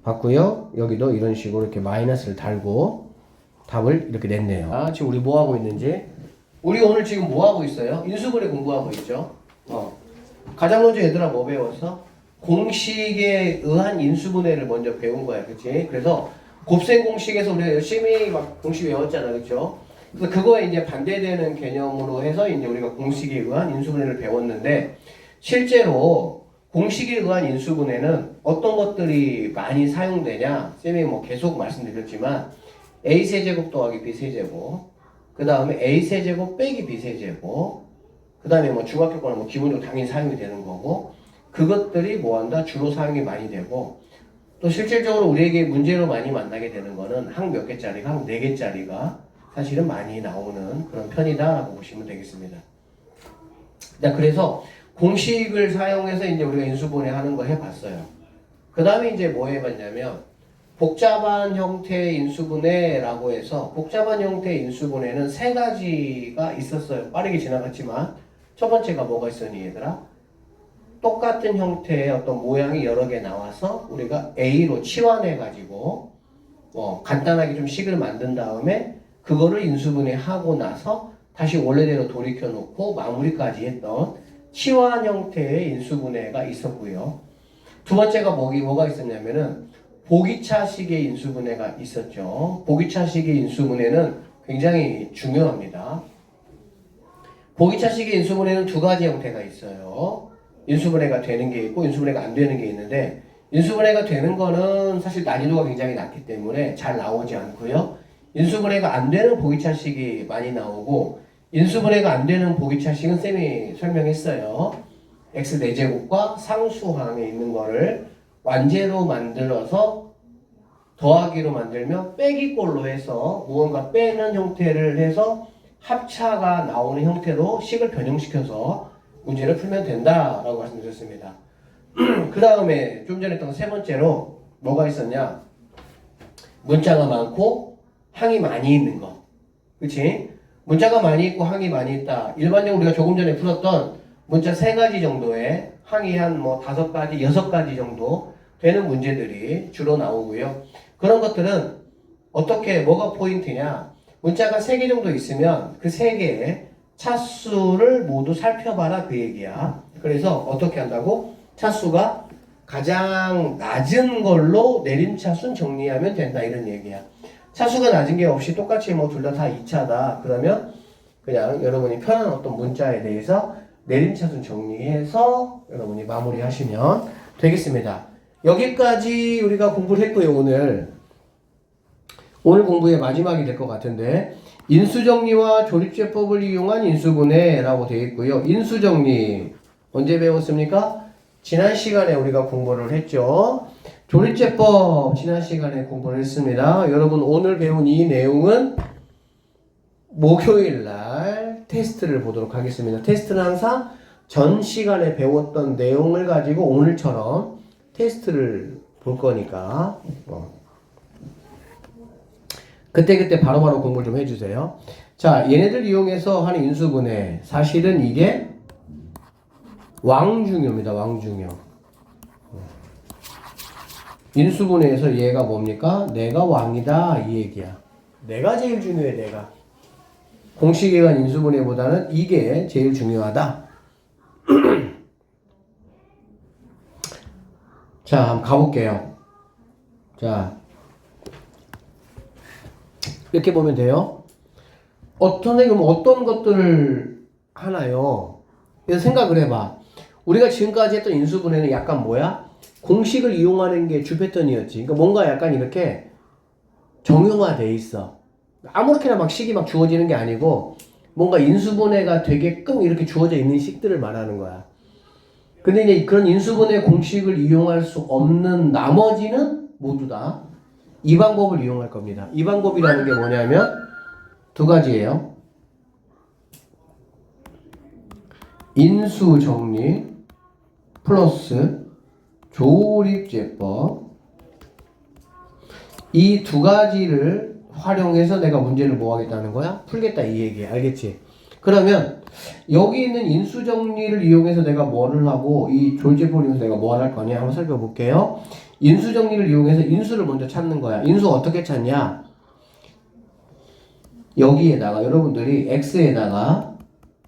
봤고요. 여기도 이런 식으로 이렇게 마이너스를 달고 답을 이렇게 냈네요. 지금 우리 뭐 하고 있는지, 우리 오늘 지금 뭐 하고 있어요? 인수분해 공부하고 있죠. 가장 먼저 얘들아 뭐 배웠어? 공식에 의한 인수분해를 먼저 배운 거야, 그치? 그래서 곱셈 공식에서 우리가 열심히 막 공식 외웠잖아, 그쵸? 그래서 그거에 이제 반대되는 개념으로 해서 이제 우리가 공식에 의한 인수분해를 배웠는데, 실제로 공식에 의한 인수분해는 어떤 것들이 많이 사용되냐? 쌤이 뭐 계속 말씀드렸지만, a세제곱 더하기 b세제곱, 그 다음에 a세제곱 빼기 b세제곱, 그 다음에 뭐 중학교 거는 뭐 기본적으로 당연히 사용이 되는 거고, 그것들이 뭐한다? 주로 사용이 많이 되고, 또 실질적으로 우리에게 문제로 많이 만나게 되는 거는 한 몇 개짜리가, 한 4개짜리가 사실은 많이 나오는 그런 편이다 라고 보시면 되겠습니다. 자, 그래서 공식을 사용해서 이제 우리가 인수분해 하는 거 해봤어요. 그 다음에 이제 뭐 해봤냐면, 복잡한 형태의 인수분해라고 해서, 복잡한 형태의 인수분해는 3가지가 있었어요. 빠르게 지나갔지만, 첫 번째가 뭐가 있었니, 얘들아? 똑같은 형태의 어떤 모양이 여러 개 나와서 우리가 A로 치환해가지고 간단하게 좀 식을 만든 다음에 그거를 인수분해하고 나서 다시 원래대로 돌이켜 놓고 마무리까지 했던 치환 형태의 인수분해가 있었고요. 두 번째가 뭐가 있었냐면은 보기차식의 인수분해가 있었죠. 보기차식의 인수분해는 굉장히 중요합니다. 보기차식의 인수분해는 2가지 형태가 있어요. 인수분해가 되는 게 있고 인수분해가 안 되는 게 있는데, 인수분해가 되는 거는 사실 난이도가 굉장히 낮기 때문에 잘 나오지 않고요. 인수분해가 안 되는 보기차식이 많이 나오고, 인수분해가 안 되는 보기차식은 쌤이 설명했어요. x 4제곱과 상수항에 있는 거를 완제로 만들어서 더하기로 만들면 빼기꼴로 해서 무언가 빼는 형태를 해서 합차가 나오는 형태로 식을 변형시켜서 문제를 풀면 된다라고 말씀드렸습니다. 그 다음에 좀 전에 했던 3번째로 뭐가 있었냐? 문자가 많고 항이 많이 있는 거. 그치? 문자가 많이 있고 항이 많이 있다. 일반적으로 우리가 조금 전에 풀었던 문자 3가지 정도의 항이 한 뭐 5가지, 6가지 정도 되는 문제들이 주로 나오고요. 그런 것들은 어떻게, 뭐가 포인트냐? 문자가 3개 정도 있으면 그 3개의 차수를 모두 살펴봐라, 그 얘기야. 그래서 어떻게 한다고? 차수가 가장 낮은 걸로 내림차순 정리하면 된다, 이런 얘기야. 차수가 낮은 게 없이 똑같이 뭐 둘 다 2차다 그러면 그냥 여러분이 편한 어떤 문자에 대해서 내림차순 정리해서 여러분이 마무리하시면 되겠습니다. 여기까지 우리가 공부를 했고요. 오늘 공부의 마지막이 될 것 같은데, 인수정리와 조립제법을 이용한 인수분해라고 되어 있고요. 인수정리 언제 배웠습니까? 지난 시간에 우리가 공부를 했죠. 조립제법 지난 시간에 공부를 했습니다. 여러분 오늘 배운 이 내용은 목요일날 테스트를 보도록 하겠습니다. 테스트는 항상 전 시간에 배웠던 내용을 가지고 오늘처럼 테스트를 볼 거니까 그때그때 바로바로 공부를 좀 해주세요. 자, 얘네들 이용해서 하는 인수분해, 사실은 이게 왕중요입니다. 왕중요. 인수분해에서 얘가 뭡니까? 내가 왕이다 이 얘기야. 내가 제일 중요해. 내가 공식에 관한 인수분해보다는 이게 제일 중요하다. 자, 한번 가볼게요. 자, 이렇게 보면 돼요. 어떤 것들을 하나요? 그래서 생각을 해봐. 우리가 지금까지 했던 인수분해는 약간 뭐야? 공식을 이용하는 게 주 패턴이었지. 그러니까 뭔가 약간 이렇게 정형화돼 있어. 아무렇게나 막 식이 막 주어지는 게 아니고 뭔가 인수분해가 되게끔 이렇게 주어져 있는 식들을 말하는 거야. 근데 이제 그런 인수분해 공식을 이용할 수 없는 나머지는 모두 다 이 방법을 이용할 겁니다. 이 방법이라는 게 뭐냐면 두 가지예요. 인수정리 플러스 조립제법. 이 두 가지를 활용해서 내가 문제를 뭐 하겠다는 거야? 풀겠다 이 얘기야. 알겠지? 그러면 여기 있는 인수정리를 이용해서 내가 뭐를 하고 이 조립제법을 이용해서 내가 뭘 할 거냐 한번 살펴볼게요. 인수정리를 이용해서 인수를 먼저 찾는 거야. 인수 어떻게 찾냐? 여기에다가 여러분들이 x에다가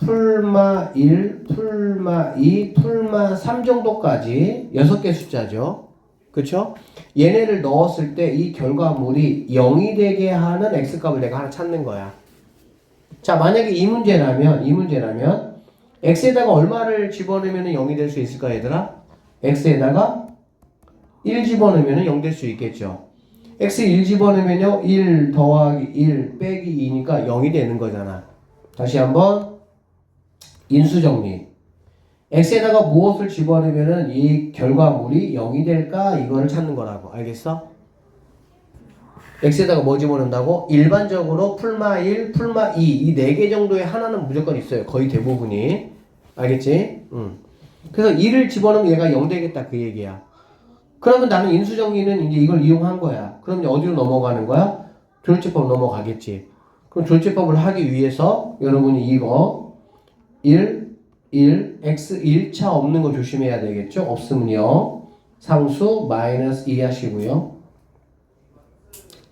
풀마 1, 풀마 2, 풀마 3 정도까지 6개 숫자죠. 그쵸? 얘네를 넣었을 때 이 결과물이 0이 되게 하는 x값을 내가 하나 찾는 거야. 자, 만약에 이 문제라면 x에다가 얼마를 집어넣으면 0이 될 수 있을까 얘들아? x에다가 1 집어넣으면 0 될 수 있겠죠. x 1 집어넣으면요 1 더하기 1 빼기 2니까 0이 되는 거잖아. 다시 한번 인수정리. x에다가 무엇을 집어넣으면 이 결과물이 0이 될까? 이거를 찾는 거라고. 알겠어? x에다가 뭐 집어넣는다고? 일반적으로 풀마 1, 풀마 2 이 4개 정도의 하나는 무조건 있어요. 거의 대부분이. 알겠지? 그래서 2를 집어넣으면 얘가 0 되겠다 그 얘기야. 그러면 나는 인수정리는 이제 이걸 이용한 거야. 그럼 이제 어디로 넘어가는 거야? 조립제법 넘어가겠지. 그럼 조립제법을 하기 위해서 여러분이 이거 1, x 1차 없는 거 조심해야 되겠죠? 없으면요. 상수 마이너스 2 하시고요.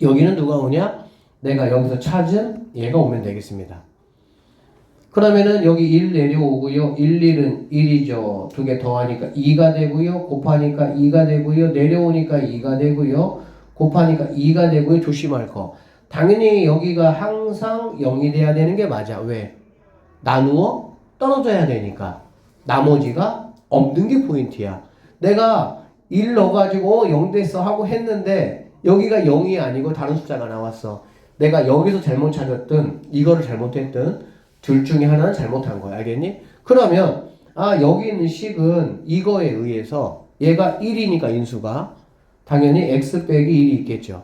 여기는 누가 오냐? 내가 여기서 찾은 얘가 오면 되겠습니다. 그러면은 여기 1 내려오고요. 1, 1은 1이죠. 두 개 더하니까 2가 되고요. 곱하니까 2가 되고요. 내려오니까 2가 되고요. 곱하니까 2가 되고요. 조심할 거. 당연히 여기가 항상 0이 돼야 되는 게 맞아. 왜? 나누어 떨어져야 되니까. 나머지가 없는 게 포인트야. 내가 1 넣어가지고 0 됐어 하고 했는데 여기가 0이 아니고 다른 숫자가 나왔어. 내가 여기서 잘못 찾았든 이거를 잘못했든 둘 중에 하나는 잘못한 거야. 알겠니? 그러면 여기 있는 식은 이거에 의해서 얘가 1이니까 인수가 당연히 x 빼기 1이 있겠죠.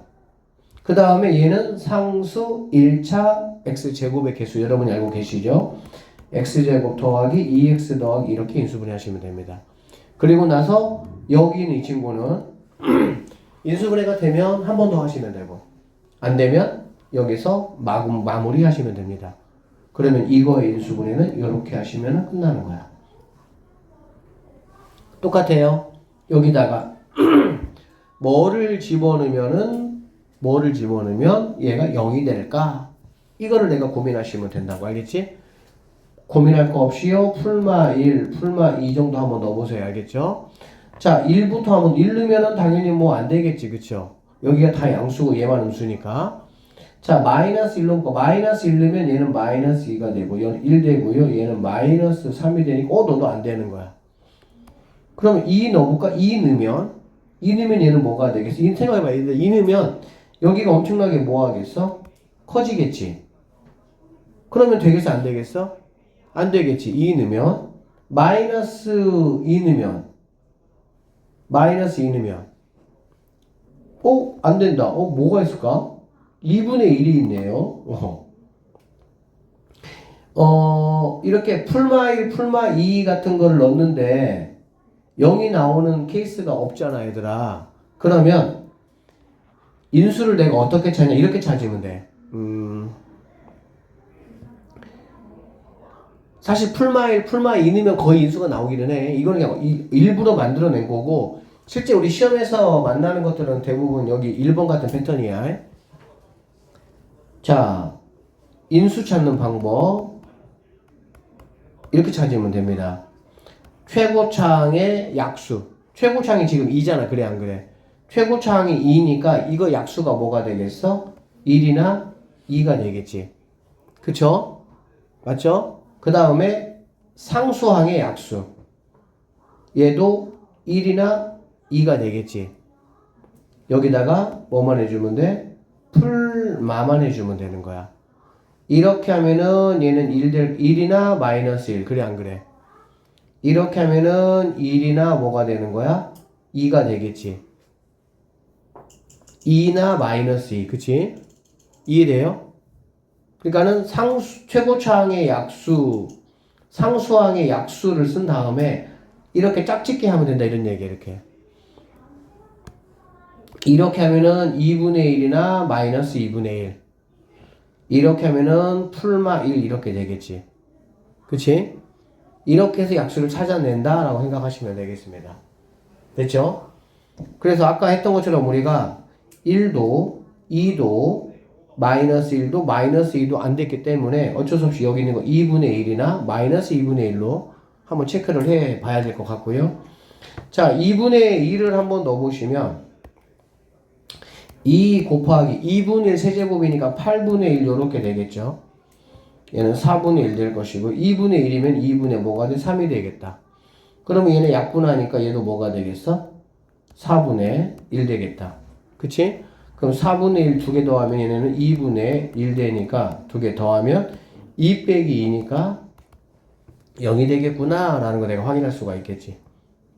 그 다음에 얘는 상수 1차 x제곱의 개수 여러분이 알고 계시죠? x제곱 더하기 2x 더하기 이렇게 인수분해 하시면 됩니다. 그리고 나서 여기 있는 이 친구는 인수분해가 되면 한 번 더 하시면 되고 안 되면 여기서 마무리 하시면 됩니다. 그러면 이거의 인수분해는 이렇게 하시면 끝나는 거야. 똑같아요. 여기다가 뭐를 집어넣으면 얘가 0이 될까? 이거를 내가 고민하시면 된다고. 알겠지? 고민할 거 없이요. 풀마 1, 풀마 2 정도 한번 넣어보세요. 알겠죠? 자, 1부터 한번 1 넣으면 당연히 뭐 안 되겠지. 그쵸? 여기가 다 양수고 얘만 음수니까. 자, 마이너스 1 넣고 마이너스 1 넣으면 얘는 마이너스 2가 되고 얘는 1 되고요. 얘는 마이너스 3이 되니까 너도 안 되는 거야. 그러면 2 넣어볼까? 2 넣으면 얘는 뭐가 되겠어? 이 생각해봐. 2 넣으면 여기가 엄청나게 뭐 하겠어? 커지겠지. 그러면 되겠어? 안 되겠어? 안 되겠지. 2 넣으면 마이너스 2 넣으면 안 된다. 뭐가 있을까? 2분의 1이 있네요. 이렇게 풀마 1, 풀마 2 같은 거를 넣는데 0이 나오는 케이스가 없잖아, 얘들아. 그러면 인수를 내가 어떻게 찾냐? 이렇게 찾으면 돼. 사실 풀마 1, 풀마 2 넣으면 거의 인수가 나오기는 해. 이거는 그냥 일부러 만들어낸 거고 실제 우리 시험에서 만나는 것들은 대부분 여기 1번 같은 패턴이야. 자, 인수 찾는 방법 이렇게 찾으면 됩니다. 최고차항의 약수. 최고차항이 지금 2잖아. 그래 안 그래? 최고차항이 2니까 이거 약수가 뭐가 되겠어? 1이나 2가 되겠지. 그쵸? 맞죠? 그 다음에 상수항의 약수. 얘도 1이나 2가 되겠지. 여기다가 뭐만 해주면 돼? 풀마만 해주면 되는 거야. 이렇게 하면은 얘는 1이나 마이너스 1. 그래 안 그래? 이렇게 하면은 1이나 뭐가 되는 거야? 2가 되겠지. 2나 마이너스 2. 그치? 이해돼요? 그러니까는 최고차항의 약수, 상수항의 약수를 쓴 다음에 이렇게 짝짓기 하면 된다. 이런 얘기 이렇게. 이렇게 하면은 2분의 1이나 마이너스 2분의 1. 이렇게 하면은 풀마 1 이렇게 되겠지. 그치? 이렇게 해서 약수를 찾아낸다 라고 생각하시면 되겠습니다. 됐죠? 그래서 아까 했던 것처럼 우리가 1도, 2도, 마이너스 1도, 마이너스 2도 안 됐기 때문에 어쩔 수 없이 여기 있는 거 2분의 1이나 마이너스 2분의 1로 한번 체크를 해 봐야 될 것 같고요. 자, 2분의 1을 한번 넣어보시면 2 곱하기 2분의 1 세제곱이니까 8분의 1 요렇게 되겠죠. 얘는 4분의 1 될 것이고 2분의 1이면 2분의 뭐가 돼? 3이 되겠다. 그러면 얘는 약분하니까 얘도 뭐가 되겠어? 4분의 1 되겠다. 그치? 그럼 4분의 1 두 개 더하면 얘네는 2분의 1 되니까 두 개 더하면 2 빼기 2니까 0이 되겠구나 라는 거 내가 확인할 수가 있겠지.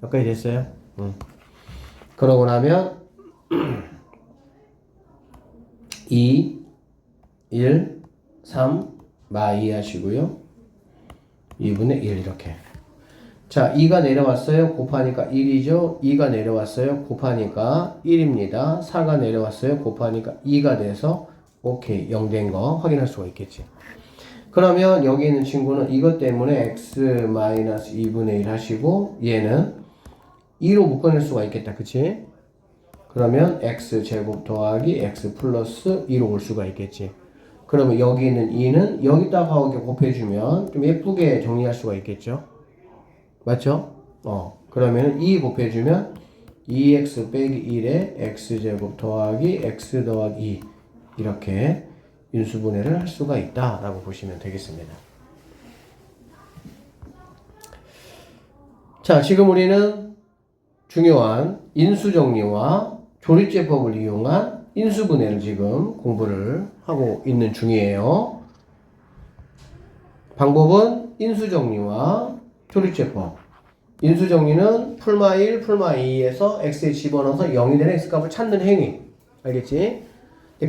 여기까지 됐어요? 그러고 나면 2, 1, 3, 마 2 하시고요. 2분의 1 이렇게. 자, 2가 내려왔어요. 곱하니까 1이죠. 2가 내려왔어요. 곱하니까 1입니다. 4가 내려왔어요. 곱하니까 2가 돼서 오케이 0 된 거 확인할 수가 있겠지. 그러면 여기 있는 친구는 이것 때문에 x-2분의 1 하시고 얘는 2로 묶어낼 수가 있겠다. 그치? 그러면 x제곱 더하기 x 플러스 2로 올 수가 있겠지. 그러면 여기 있는 2는 여기다가 이렇게 곱해주면 좀 예쁘게 정리할 수가 있겠죠. 맞죠? 그러면 2 곱해주면 2x 빼기 1에 x제곱 더하기 x 더하기 2 이렇게 인수분해를 할 수가 있다라고 보시면 되겠습니다. 자, 지금 우리는 중요한 인수정리와 조립제법을 이용한 인수분해를 지금 공부를 하고 있는 중이에요. 방법은 인수정리와 조립제법. 인수정리는 풀마 1, 풀마 2에서 x에 집어넣어서 0이 되는 x값을 찾는 행위. 알겠지?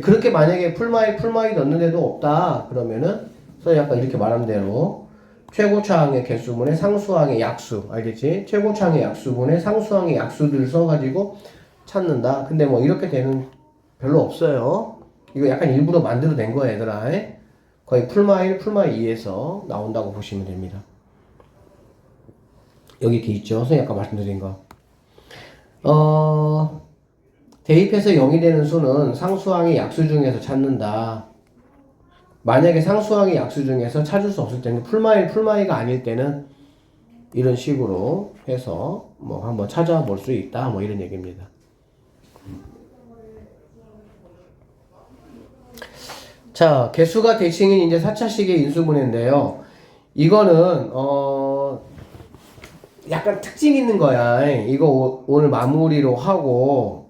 그렇게 만약에 풀마 1, 풀마 2 넣는데도 없다. 그러면은 선생님이 아까 이렇게 말한 대로 최고차항의 개수분의 상수항의 약수. 알겠지? 최고차항의 약수분의 상수항의 약수들 써가지고 찾는다. 근데 뭐 이렇게 되는 별로 없어요. 이거 약간 일부러 만들어낸 거야, 얘들아. 거의 풀마 1, 풀마 2에서 나온다고 보시면 됩니다. 여기 이렇게 있죠. 선생님 아까 말씀드린 거. 대입해서 0이 되는 수는 상수항의 약수 중에서 찾는다. 만약에 상수항의 약수 중에서 찾을 수 없을 때는 풀마 1, 풀마 2가 아닐 때는 이런 식으로 해서 뭐 한번 찾아볼 수 있다. 뭐 이런 얘기입니다. 자, 개수가 대칭인 이제 4차식의 인수분해인데요. 이거는 약간 특징 있는 거야. 이거 오늘 마무리로 하고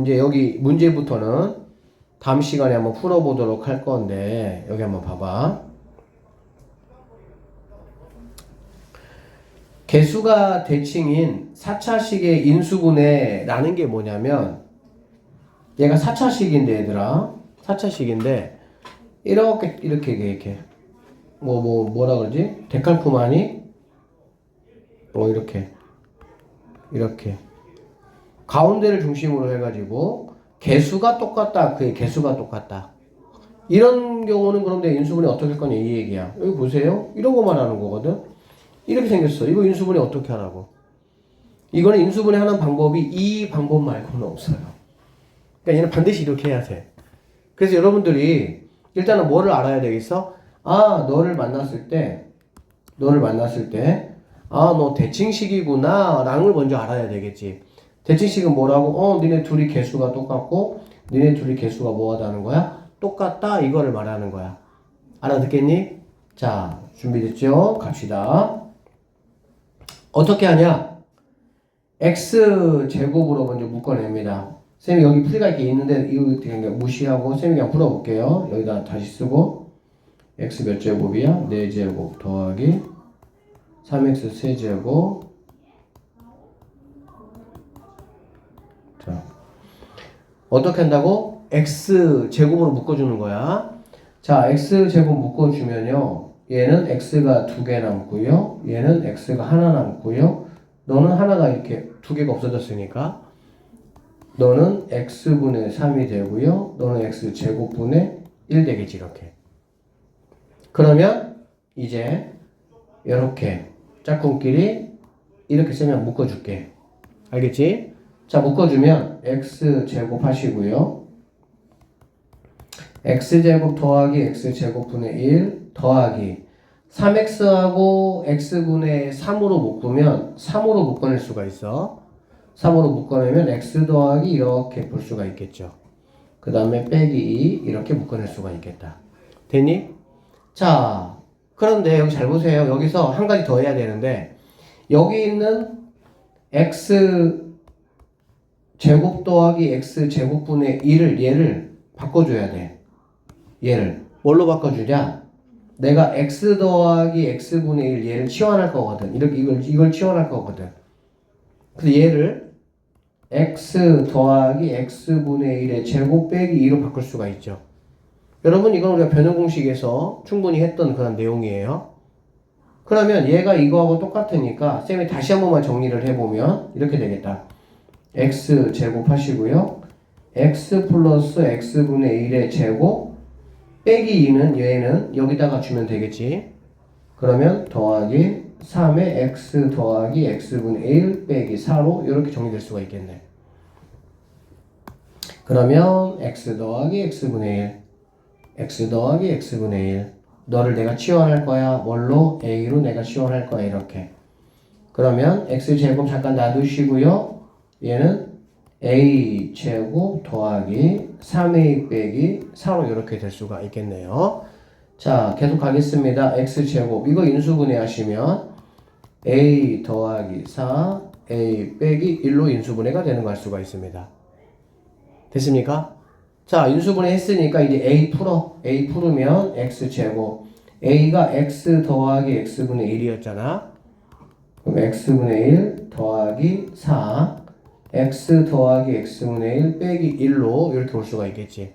이제 여기 문제부터는 다음 시간에 한번 풀어보도록 할 건데 여기 한번 봐봐. 개수가 대칭인 4차식의 인수분해라는 게 뭐냐면 얘가 4차식인데 얘들아 4차식인데 이렇게 뭐라 그러지? 데칼코마니 이렇게 가운데를 중심으로 해가지고 개수가 똑같다. 그의 개수가 똑같다. 이런 경우는 그런데 인수분해 어떻게 할 거냐 이 얘기야. 여기 보세요. 이런 거 말하는 거거든. 이렇게 생겼어. 이거 인수분해 어떻게 하라고. 이거는 인수분해하는 방법이 이 방법 말고는 없어요. 그러니까 얘는 반드시 이렇게 해야 돼. 그래서 여러분들이 일단은 뭐를 알아야 되겠어? 아, 너를 만났을 때, 아, 너 대칭식이구나 라는 걸 먼저 알아야 되겠지. 대칭식은 뭐라고? 니네 둘이 개수가 똑같고 니네 둘이 개수가 뭐하다는 거야? 똑같다 이거를 말하는 거야. 알아듣겠니? 자, 준비됐죠? 갑시다. 어떻게 하냐? x제곱으로 먼저 묶어냅니다. 쌤이 여기 풀이가 이렇게 있는데 이거 그냥 무시하고 쌤이 그냥 풀어볼게요. 여기다 다시 쓰고 x 몇 제곱이야? 4제곱 더하기 3x 세제곱. 자, 어떻게 한다고? x제곱으로 묶어주는 거야. 자, x제곱 묶어주면요 얘는 x가 2개 남고요 얘는 x가 하나 남고요 너는 하나가 이렇게 2개가 없어졌으니까 너는 x분의 3이 되고요 너는 x제곱분의 1 되겠지. 이렇게. 그러면 이제 이렇게 짝꿍끼리 이렇게 쓰면 묶어줄게. 알겠지? 자, 묶어주면 x제곱 하시고요 x제곱 더하기 x제곱분의 1 더하기 3x하고 x분의 3으로 묶으면 3으로 묶어낼 수가 있어. 3으로 묶어내면 x 더하기 이렇게 볼 수가 있겠죠. 그 다음에 빼기 2 이렇게 묶어낼 수가 있겠다. 됐니? 자, 그런데 여기 잘 보세요. 여기서 한 가지 더 해야 되는데 여기 있는 x 제곱 더하기 x 제곱분의 1을 얘를 바꿔줘야 돼. 얘를 뭘로 바꿔주냐? 내가 x 더하기 x분의 1 얘를 치환할 거거든. 이렇게 이걸 치환할 거거든. 그래서 얘를 x 더하기 x분의 1의 제곱 빼기 2로 바꿀 수가 있죠. 여러분 이건 우리가 변형 공식에서 충분히 했던 그런 내용이에요. 그러면 얘가 이거하고 똑같으니까 쌤이 다시 한 번만 정리를 해보면 이렇게 되겠다. x 제곱 하시고요. x 플러스 x분의 1의 제곱 빼기 2는 얘는 여기다가 주면 되겠지. 그러면 더하기 3의 x 더하기 x분의 1 빼기 4로 이렇게 정리될 수가 있겠네. 그러면 x 더하기 x분의 1 x 더하기 x분의 1 너를 내가 치환할 거야. 뭘로? a로 내가 치환할 거야. 이렇게. 그러면 x제곱 잠깐 놔두시고요. 얘는 a제곱 더하기 3a 빼기 4로 이렇게 될 수가 있겠네요. 자, 계속 가겠습니다. x제곱 이거 인수분해 하시면 a 더하기 4 a 빼기 1로 인수분해가 되는 걸 알 수가 있습니다. 됐습니까? 자, 인수분해 했으니까 이제 a 풀어. a 풀으면 x제곱 a가 x 더하기 x분의 1이었잖아. 그럼 x분의 1 더하기 4 x 더하기 x분의 1 빼기 1로 이렇게 올 수가 있겠지.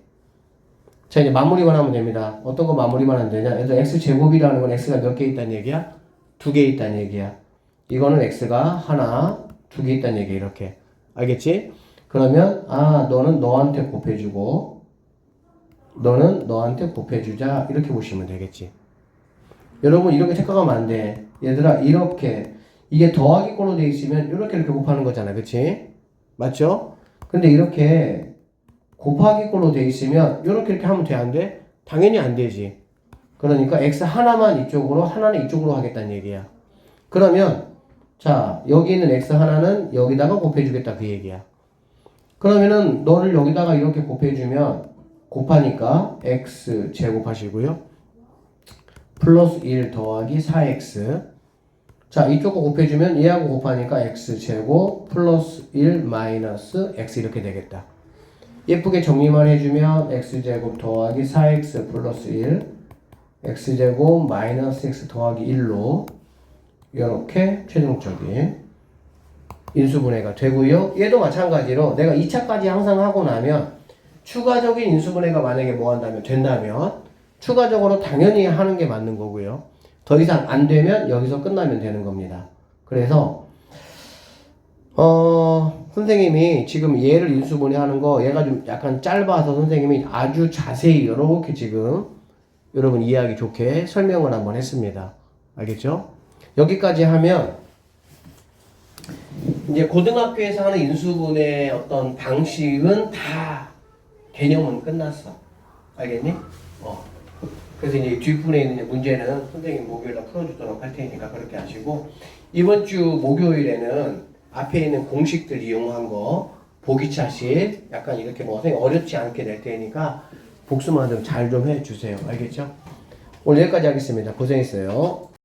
자, 이제 마무리만 하면 됩니다. 어떤 거 마무리만 하면 되냐? 그래서 x제곱이라는 건 x가 몇 개 있다는 얘기야? 2개 있다는 얘기야. 이거는 x가 하나, 2개 있다는 얘기야. 이렇게. 알겠지? 그러면 너는 너한테 곱해주고 너는 너한테 곱해주자. 이렇게 보시면 되겠지. 여러분 이렇게 생각하면 안 돼. 얘들아 이렇게 이게 더하기 꼴로 돼 있으면 이렇게 곱하는 거잖아. 그치? 맞죠? 근데 이렇게 곱하기 꼴로 돼 있으면 이렇게 하면 돼? 안 돼? 당연히 안 되지. 그러니까 x 하나만 이쪽으로 하나는 이쪽으로 하겠다는 얘기야. 그러면 자 여기 있는 x 하나는 여기다가 곱해주겠다 그 얘기야. 그러면은 너를 여기다가 이렇게 곱해주면 곱하니까 x 제곱하시고요. 플러스 1 더하기 4x. 자, 이쪽 거 곱해주면 얘하고 곱하니까 x제곱 플러스 1 마이너스 x 이렇게 되겠다. 예쁘게 정리만 해주면 x제곱 더하기 4x 플러스 1 x제곱 마이너스 x 더하기 1로 이렇게 최종적인 인수분해가 되고요. 얘도 마찬가지로 내가 2차까지 항상 하고 나면 추가적인 인수분해가 만약에 뭐 한다면 된다면 추가적으로 당연히 하는 게 맞는 거고요. 더 이상 안 되면 여기서 끝나면 되는 겁니다. 그래서 선생님이 지금 얘를 인수분해 하는 거 얘가 좀 약간 짧아서 선생님이 아주 자세히 이렇게 지금 여러분 이해하기 좋게 설명을 한번 했습니다. 알겠죠? 여기까지 하면 이제 고등학교에서 하는 인수분해 어떤 방식은 다 개념은 끝났어. 알겠니? 그래서 이제 뒷부분에 있는 문제는 선생님 목요일에 풀어주도록 할 테니까 그렇게 하시고, 이번 주 목요일에는 앞에 있는 공식들 이용한 거 보기차식 약간 이렇게 뭐 선생님 어렵지 않게 낼 테니까 복습만 좀 잘 좀 해주세요. 알겠죠? 오늘 여기까지 하겠습니다. 고생했어요.